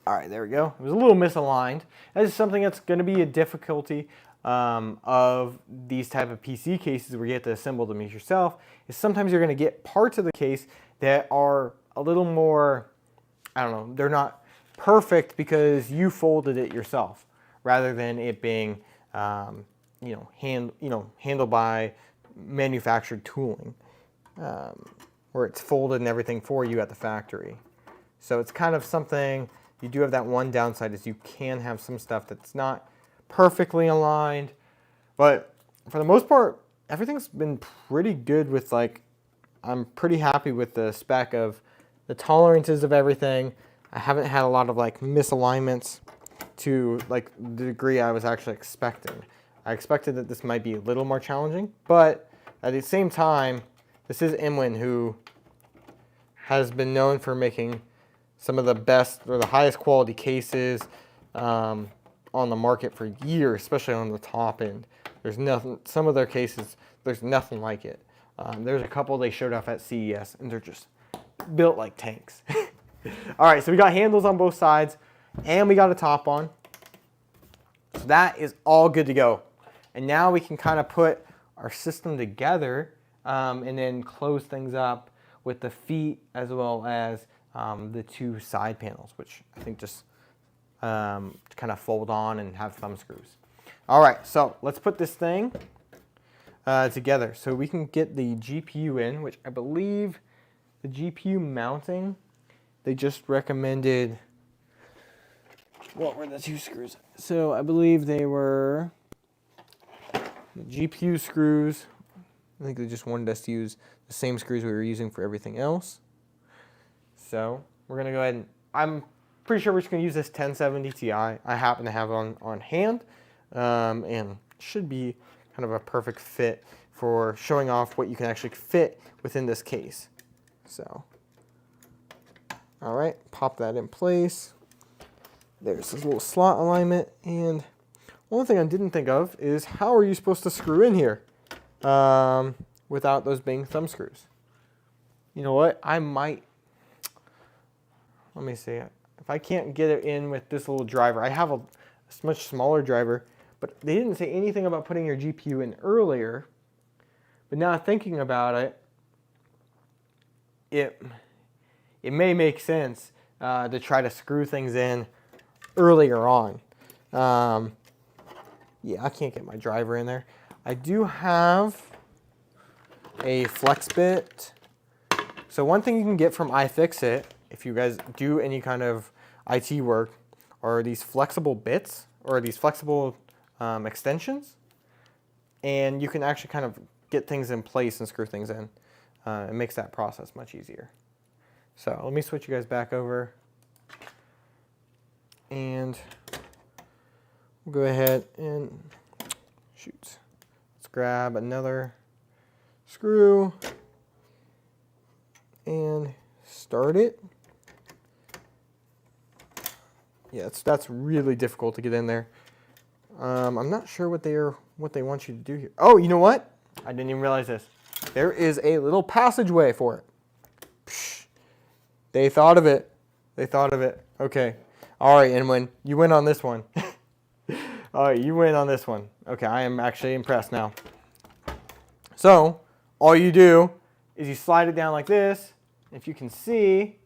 all right, there we go. It was a little misaligned. That is something that's going to be a difficulty of these type of PC cases where you have to assemble them yourself, is sometimes you're going to get parts of the case that are a little more, I don't know, they're not perfect because you folded it yourself, rather than it being, handled by manufactured tooling, where it's folded and everything for you at the factory. So it's kind of something, you do have that one downside, is you can have some stuff that's not perfectly aligned, but for the most part, everything's been pretty good with, like, I'm pretty happy with the spec of the tolerances of everything. I haven't had a lot of like misalignments to like the degree I was actually expecting. I expected that this might be a little more challenging, but at the same time, this is InWin, who has been known for making some of the best or the highest quality cases. on the market for years, especially on the top end. There's nothing, some of their cases, there's nothing like it. There's a couple they showed off at CES, and they're just built like tanks. All right, so we got handles on both sides, and we got a top on. So that is all good to go. And now we can kind of put our system together and then close things up with the feet as well as the two side panels, which I think just kind of fold on and have thumb screws. All right, so let's put this thing together. So we can get the GPU in, which I believe the GPU mounting, they just recommended, what were the two screws? So I believe they were the GPU screws. I think they just wanted us to use the same screws we were using for everything else. So we're gonna go ahead and, I'm pretty sure we're just gonna use this 1070 Ti. I happen to have it on hand, and should be kind of a perfect fit for showing off what you can actually fit within this case. So, all right, pop that in place. There's this little slot alignment, and one thing I didn't think of is how are you supposed to screw in here without those being thumb screws? You know what? I might, let me see. If I can't get it in with this little driver, I have a much smaller driver, but they didn't say anything about putting your GPU in earlier. But now thinking about it, it may make sense to try to screw things in earlier on. Yeah, I can't get my driver in there. I do have a flex bit. So one thing you can get from iFixit, if you guys do any kind of IT work, are these flexible bits or these flexible extensions. And you can actually kind of get things in place and screw things in. It makes that process much easier. So let me switch you guys back over. And we'll go ahead and shoot. Let's grab another screw and start it. Yeah, that's really difficult to get in there. I'm not sure what they want you to do here. Oh, you know what? I didn't even realize this. There is a little passageway for it. Psh, they thought of it. They thought of it. Okay. All right, InWin, you win on this one. All right, you win on this one. Okay, I am actually impressed now. So, all you do is you slide it down like this. If you can see,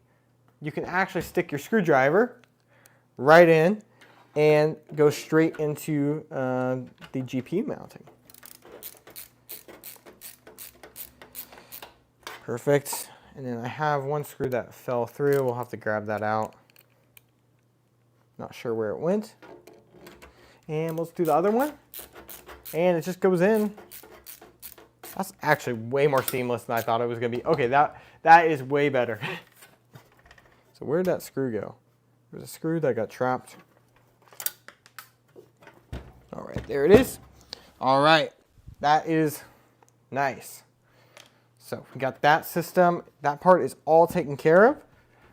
you can actually stick your screwdriver right in and go straight into the GPU mounting. Perfect. And then I have one screw that fell through. We'll have to grab that out. Not sure where it went. And let's do the other one. And it just goes in. That's actually way more seamless than I thought it was going to be. Okay, that is way better. So where did that screw go? There's a screw that got trapped. All right, there it is. All right, that is nice. So we got that system. That part is all taken care of.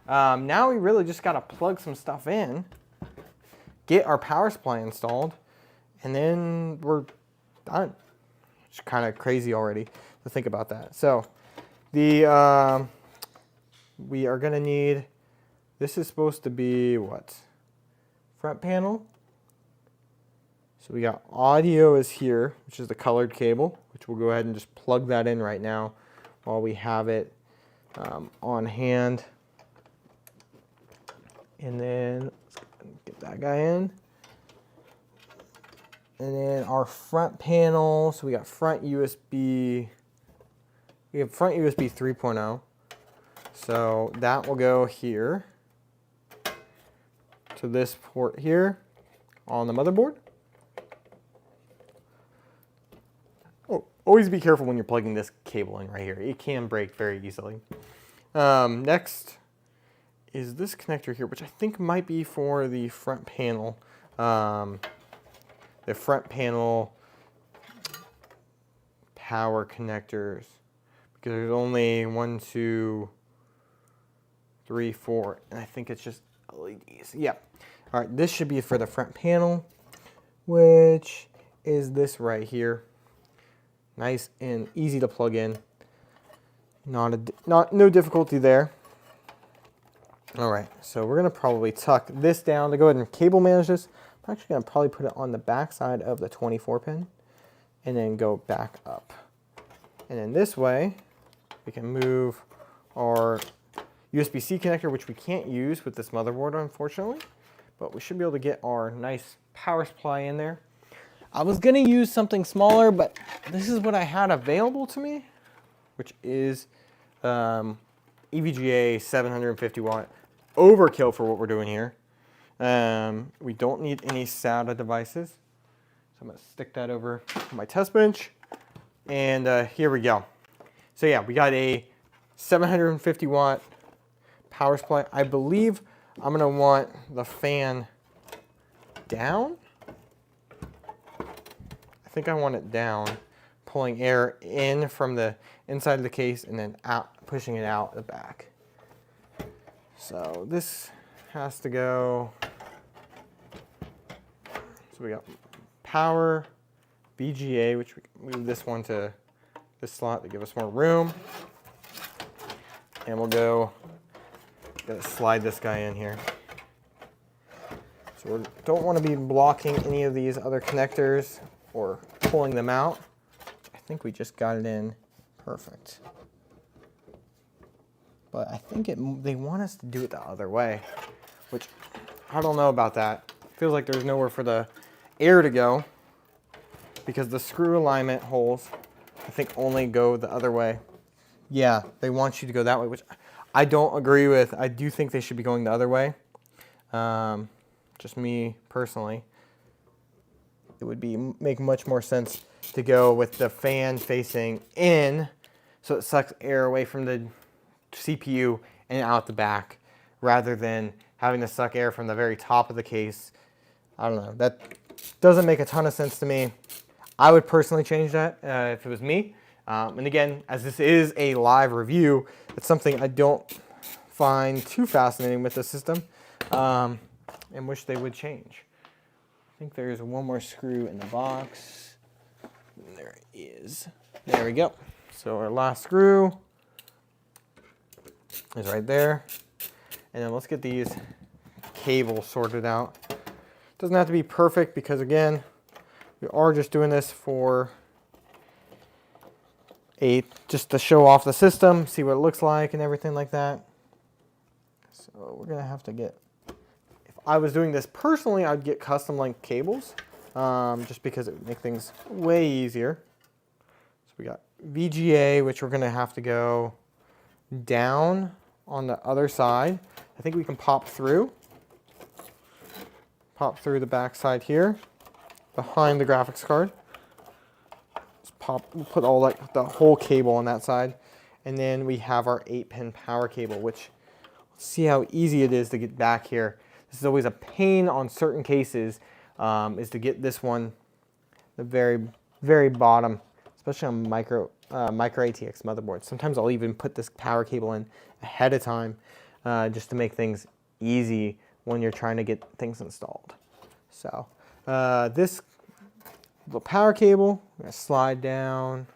Now we really just got to plug some stuff in, get our power supply installed, and then we're done. It's kind of crazy already to think about that. So we are going to need, this is supposed to be what? Front panel. So we got audio is here, which is the colored cable, which we'll go ahead and just plug that in right now while we have it on hand. And then let's get that guy in. And then our front panel, so we got front USB, we have front USB 3.0. So that will go here to this port here on the motherboard. Oh, always be careful when you're plugging this cable in right here. It can break very easily. Next is this connector here, which I think might be for the front panel. The front panel power connectors, because there's only 1, 2, 3, 4, and I think it's just LEDs. Yeah. All right, this should be for the front panel. which is this right here. Nice and easy to plug in. No difficulty there. All right, so we're gonna probably tuck this down to go ahead and cable manage this. I'm actually gonna probably put it on the back side of the 24 pin and then go back up. And then this way, we can move our USB-C connector, which we can't use with this motherboard, unfortunately, but we should be able to get our nice power supply in there. I was gonna use something smaller, but this is what I had available to me, which is EVGA 750 watt. Overkill for what we're doing here. We don't need any SATA devices. So I'm gonna stick that over my test bench. And here we go. So yeah, we got a 750 watt power supply. I believe I'm gonna want the fan down. I think I want it down, pulling air in from the inside of the case and then out, pushing it out the back. So this has to go. So we got power, VGA, which we can move this one to this slot to give us more room. And we'll gotta slide this guy in here. So we don't want to be blocking any of these other connectors or pulling them out. I think we just got it in perfect. But I think they want us to do it the other way, which I don't know about that. Feels like there's nowhere for the air to go because the screw alignment holes, I think, only go the other way. Yeah, they want you to go that way, which I don't agree with. I do think they should be going the other way. Just me personally. It would make much more sense to go with the fan facing in so it sucks air away from the CPU and out the back rather than having to suck air from the very top of the case. I don't know. That doesn't make a ton of sense to me. I would personally change that if it was me. And again, as this is a live review, it's something I don't find too fascinating with the system and wish they would change. I think there's one more screw in the box. There it is. There we go. So our last screw is right there. And then let's get these cables sorted out. Doesn't have to be perfect because, again, we are just doing this for just to show off the system, see what it looks like and everything like that. So we're gonna have to get, if I was doing this personally, I'd get custom length cables just because it would make things way easier. So we got VGA, which we're gonna have to go down on the other side. I think we can pop through the back side here behind the graphics card. We'll put all the whole cable on that side. And then we have our 8-pin power cable, which, let's see how easy it is to get back here. This is always a pain on certain cases, is to get this one, the very, very bottom, especially on micro ATX motherboards. Sometimes I'll even put this power cable in ahead of time just to make things easy when you're trying to get things installed. So this little power cable, I'm gonna slide down.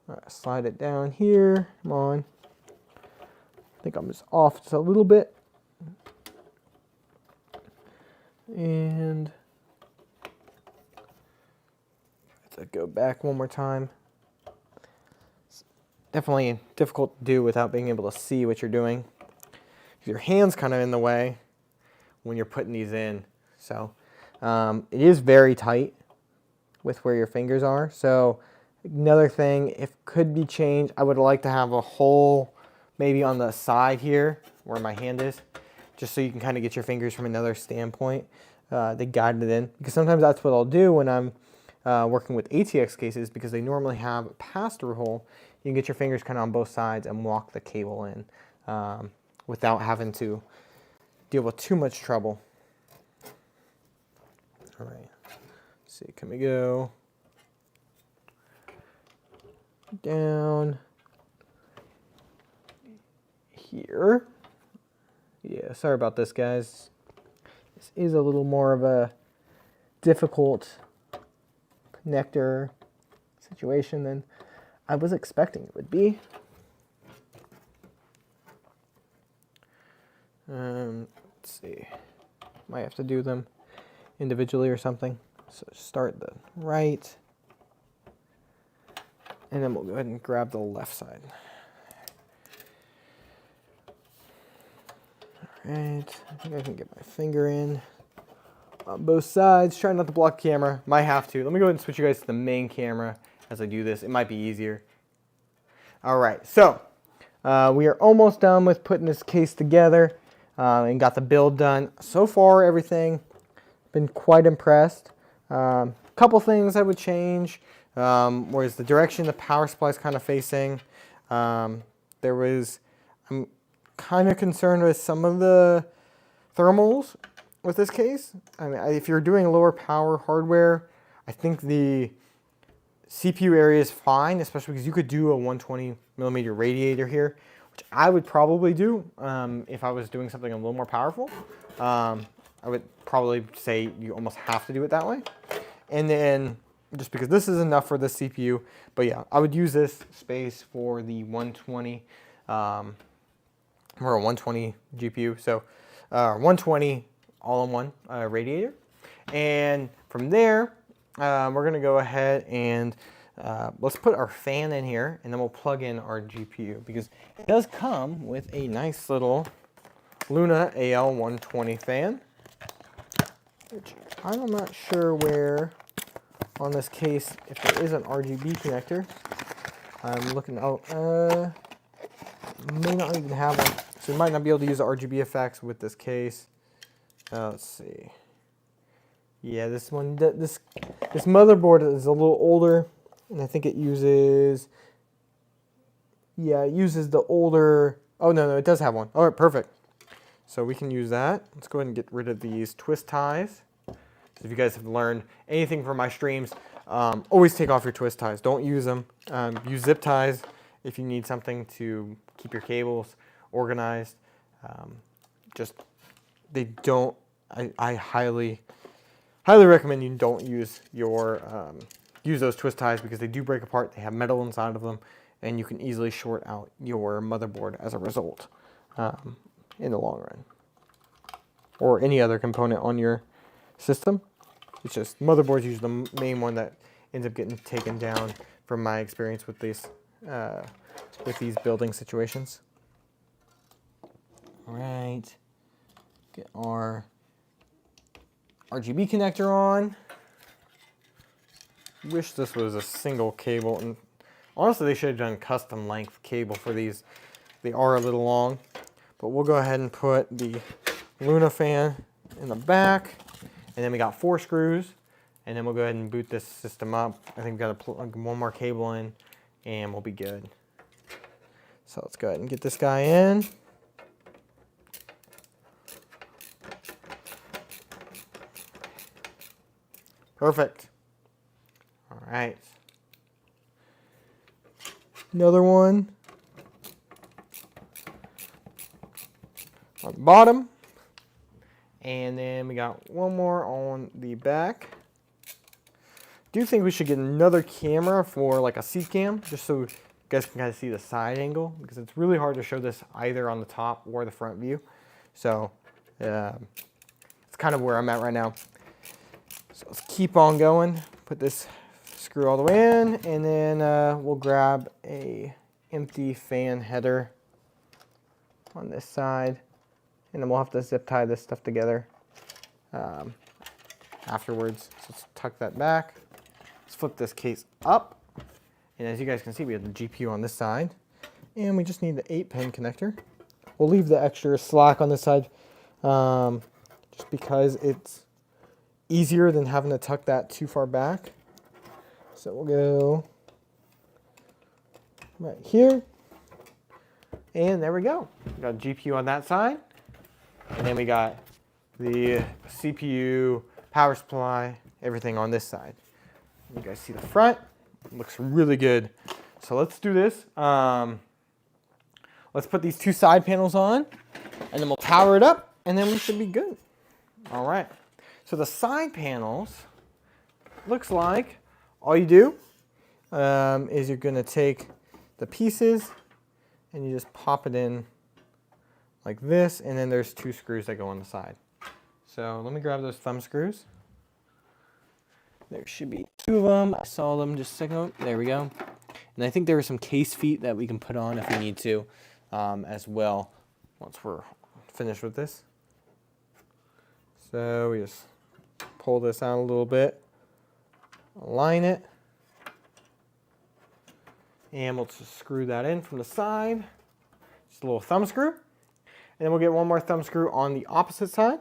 All right, slide it down here. Come on. I think I'm just off just a little bit. And let's go back one more time. It's definitely difficult to do without being able to see what you're doing. Your hand's kind of in the way when you're putting these in. So it is very tight with where your fingers are. So another thing, if could be changed, I would like to have a hole maybe on the side here where my hand is, just so you can kind of get your fingers from another standpoint. They guide it in, because sometimes that's what I'll do when I'm working with ATX cases, because they normally have a pass-through hole. You can get your fingers kind of on both sides and walk the cable in without having to deal with too much trouble. All right, let's see, can we go down here? Yeah, sorry about this, guys. This is a little more of a difficult connector situation than I was expecting it would be. Let's see. Might have to do them individually or something. So start the right, and then we'll go ahead and grab the left side. All right, I think I can get my finger in on both sides. Try not to block the camera. Might have to. Let me go ahead and switch you guys to the main camera as I do this. It might be easier. All right, so we are almost done with putting this case together and got the build done. So far, everything, been quite impressed. Couple things I would change. Was the direction the power supply is kind of facing. I'm kind of concerned with some of the thermals with this case. I mean, if you're doing lower power hardware, I think the CPU area is fine, especially because you could do a 120 millimeter radiator here, which I would probably do if I was doing something a little more powerful. I would probably say you almost have to do it that way. And then just because this is enough for the CPU, but yeah, I would use this space for the 120 or a 120 GPU. So 120 all-in-one radiator. And from there, we're gonna go ahead and let's put our fan in here, and then we'll plug in our GPU, because it does come with a nice little Luna AL120 fan, which I'm not sure where on this case if there is an RGB connector. I'm looking out, may not even have one, so we might not be able to use the RGB effects with this case. Let's see. Yeah, this motherboard is a little older, and I think it uses, it uses the older, oh no, it does have one. All right, perfect. So we can use that. Let's go ahead and get rid of these twist ties. So if you guys have learned anything from my streams, always take off your twist ties. Don't use them. Use zip ties if you need something to keep your cables organized. They don't, I highly recommend you don't use use those twist ties, because they do break apart. They have metal inside of them, and you can easily short out your motherboard as a result in the long run, or any other component on your system. It's just motherboards usually the main one that ends up getting taken down from my experience with these building situations. All right, get our RGB connector on. Wish this was a single cable, and honestly they should have done custom length cable for these. They are a little long, but we'll go ahead and put the Luna fan in the back, and then we got 4 screws, and then we'll go ahead and boot this system up. I think we've got to plug one more cable in, and we'll be good. So let's go ahead and get this guy in. Perfect. All right. Another one on the bottom. And then we got one more on the back. Do think we should get another camera for like a seat cam, just so you guys can kind of see the side angle, because it's really hard to show this either on the top or the front view. So it's kind of where I'm at right now. So let's keep on going. Put this screw all the way in, and then we'll grab a empty fan header on this side, and then we'll have to zip tie this stuff together afterwards. So let's tuck that back. Let's flip this case up, and as you guys can see, we have the GPU on this side, and we just need the 8-pin connector. We'll leave the extra slack on this side just because it's easier than having to tuck that too far back. So we'll go right here, and there we go. We got GPU on that side, and then we got the CPU, power supply, everything on this side. You guys see the front, it looks really good. So let's do this. Let's put these 2 side panels on, and then we'll power it up, and then we should be good. All right, so the side panels, looks like all you do is you're gonna take the pieces and you just pop it in like this, and then there's 2 screws that go on the side. So let me grab those thumb screws. There should be 2 of them. I saw them just a second ago. There we go. And I think there are some case feet that we can put on if we need to as well once we're finished with this. So we just pull this out a little bit, align it, and we'll just screw that in from the side. Just a little thumb screw. And then we'll get one more thumb screw on the opposite side,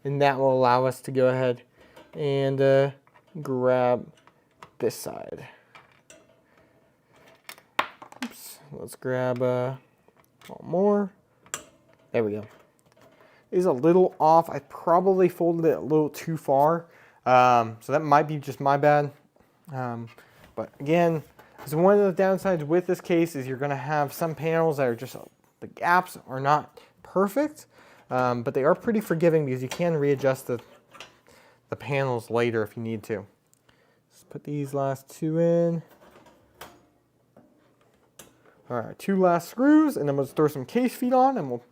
and that will allow us to go ahead and grab this side. Oops. Let's grab one more. There we go. Is a little off. I probably folded it a little too far, so that might be just my bad. But again, so one of the downsides with this case is you're going to have some panels that are just, the gaps are not perfect, but they are pretty forgiving because you can readjust the panels later if you need to. Let's put these last 2 in. All right, 2 last screws, and then we'll throw some case feet on, and we'll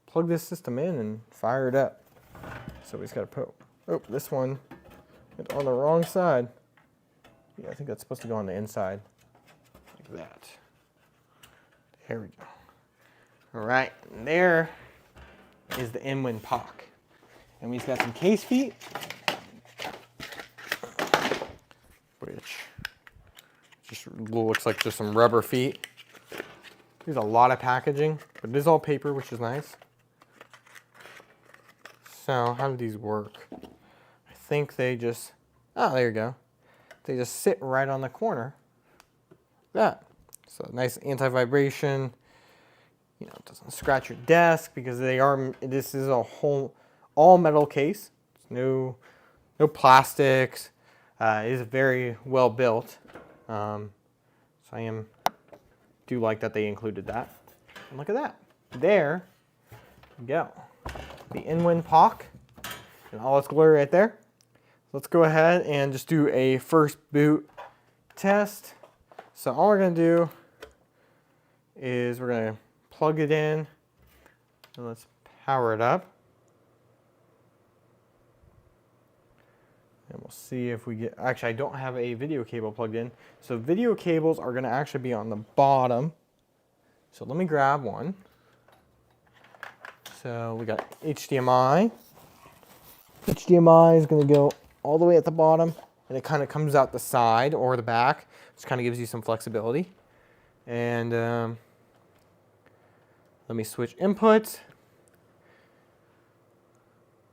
plug this system in and fire it up. So we just got to put, oh, this one is on the wrong side. Yeah, I think that's supposed to go on the inside, like that. There we go. All right, and there is the InWin POC. And we've got some case feet, which just looks like just some rubber feet. There's a lot of packaging, but it is all paper, which is nice. So how do these work? I think they just, oh, there you go. They just sit right on the corner. That. So nice anti-vibration. You know, it doesn't scratch your desk because this is a whole, all metal case. No plastics. It is very well built. So I do like that they included that. And look at that. There you go. The InWin POC in all its glory right there. Let's go ahead and just do a first boot test. So all we're going to do is we're going to plug it in and let's power it up. And we'll see if we get, actually I don't have a video cable plugged in. So video cables are going to actually be on the bottom. So let me grab one. So we got HDMI. HDMI is going to go all the way at the bottom, and it kind of comes out the side or the back, which kind of gives you some flexibility. And let me switch inputs.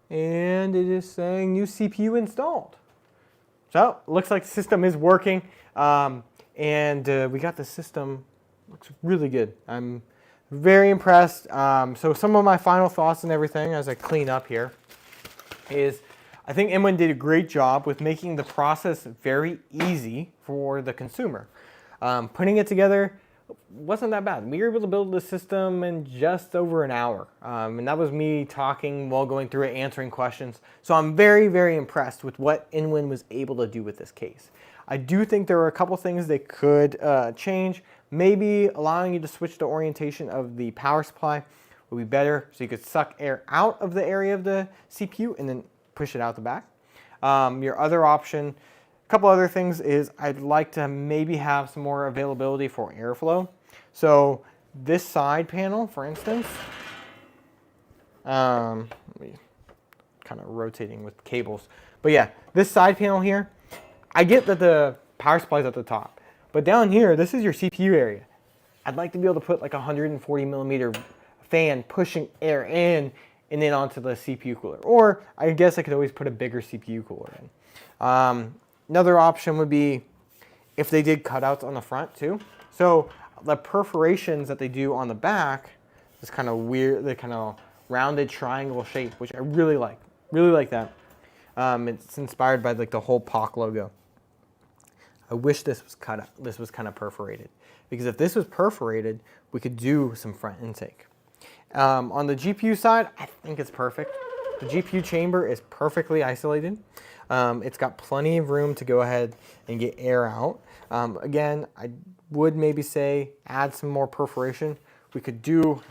And it is saying new CPU installed. So it looks like the system is working, and we got the system, looks really good. I'm very impressed. So some of my final thoughts and everything as I clean up here is I think InWin did a great job with making the process very easy for the consumer. Putting it together wasn't that bad. We were able to build the system in just over an hour. And that was me talking while going through it, answering questions. So I'm very, very impressed with what InWin was able to do with this case. I do think there are a couple things they could change. Maybe allowing you to switch the orientation of the power supply would be better, so you could suck air out of the area of the CPU and then push it out the back. Your other option, a couple other things is I'd like to maybe have some more availability for airflow. So this side panel, for instance, let me kind of rotating with cables. But yeah, this side panel here, I get that the power supply is at the top, but down here, this is your CPU area. I'd like to be able to put like a 140 millimeter fan pushing air in and then onto the CPU cooler. Or I guess I could always put a bigger CPU cooler in. Another option would be if they did cutouts on the front too. So the perforations that they do on the back is kind of weird, the kind of rounded triangle shape, which I really like. Really like that. It's inspired by like the whole POC logo. I wish this was cut out, this was kind of perforated. Because if this was perforated, we could do some front intake. On the GPU side, I think it's perfect. The GPU chamber is perfectly isolated. It's got plenty of room to go ahead and get air out. Again, I would maybe say add some more perforation. We could do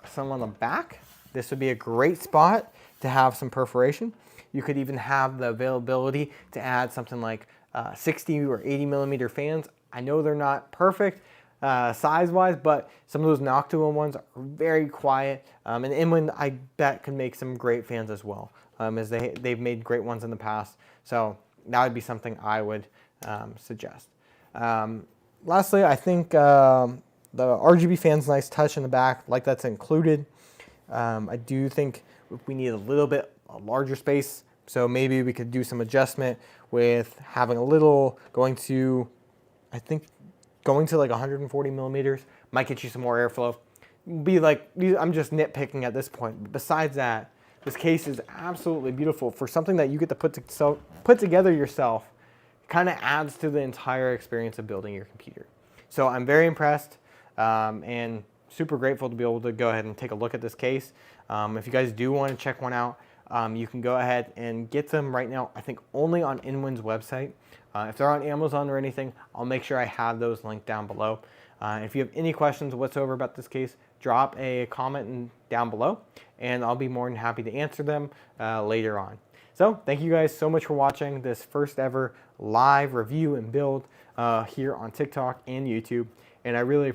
some on the back. This would be a great spot to have some perforation. You could even have the availability to add something like 60 or 80 millimeter fans. I know they're not perfect size-wise, but some of those Noctua ones are very quiet. And InWin, I bet, can make some great fans as well, as they've made great ones in the past. So that would be something I would suggest. Lastly, I think the RGB fan's nice touch in the back, like that's included. I do think we need a little bit larger space, so maybe we could do some adjustment with having a little going to like 140 millimeters might get you some more airflow. Be like, I'm just nitpicking at this point. But besides that, this case is absolutely beautiful for something that you get to put together yourself. Kind of adds to the entire experience of building your computer. So I'm very impressed and super grateful to be able to go ahead and take a look at this case. If you guys do want to check one out, you can go ahead and get them right now, I think only on InWin's website. If they're on Amazon or anything, I'll make sure I have those linked down below. If you have any questions whatsoever about this case, drop a comment down below, and I'll be more than happy to answer them later on. So thank you guys so much for watching this first ever live review and build here on TikTok and YouTube, and I really appreciate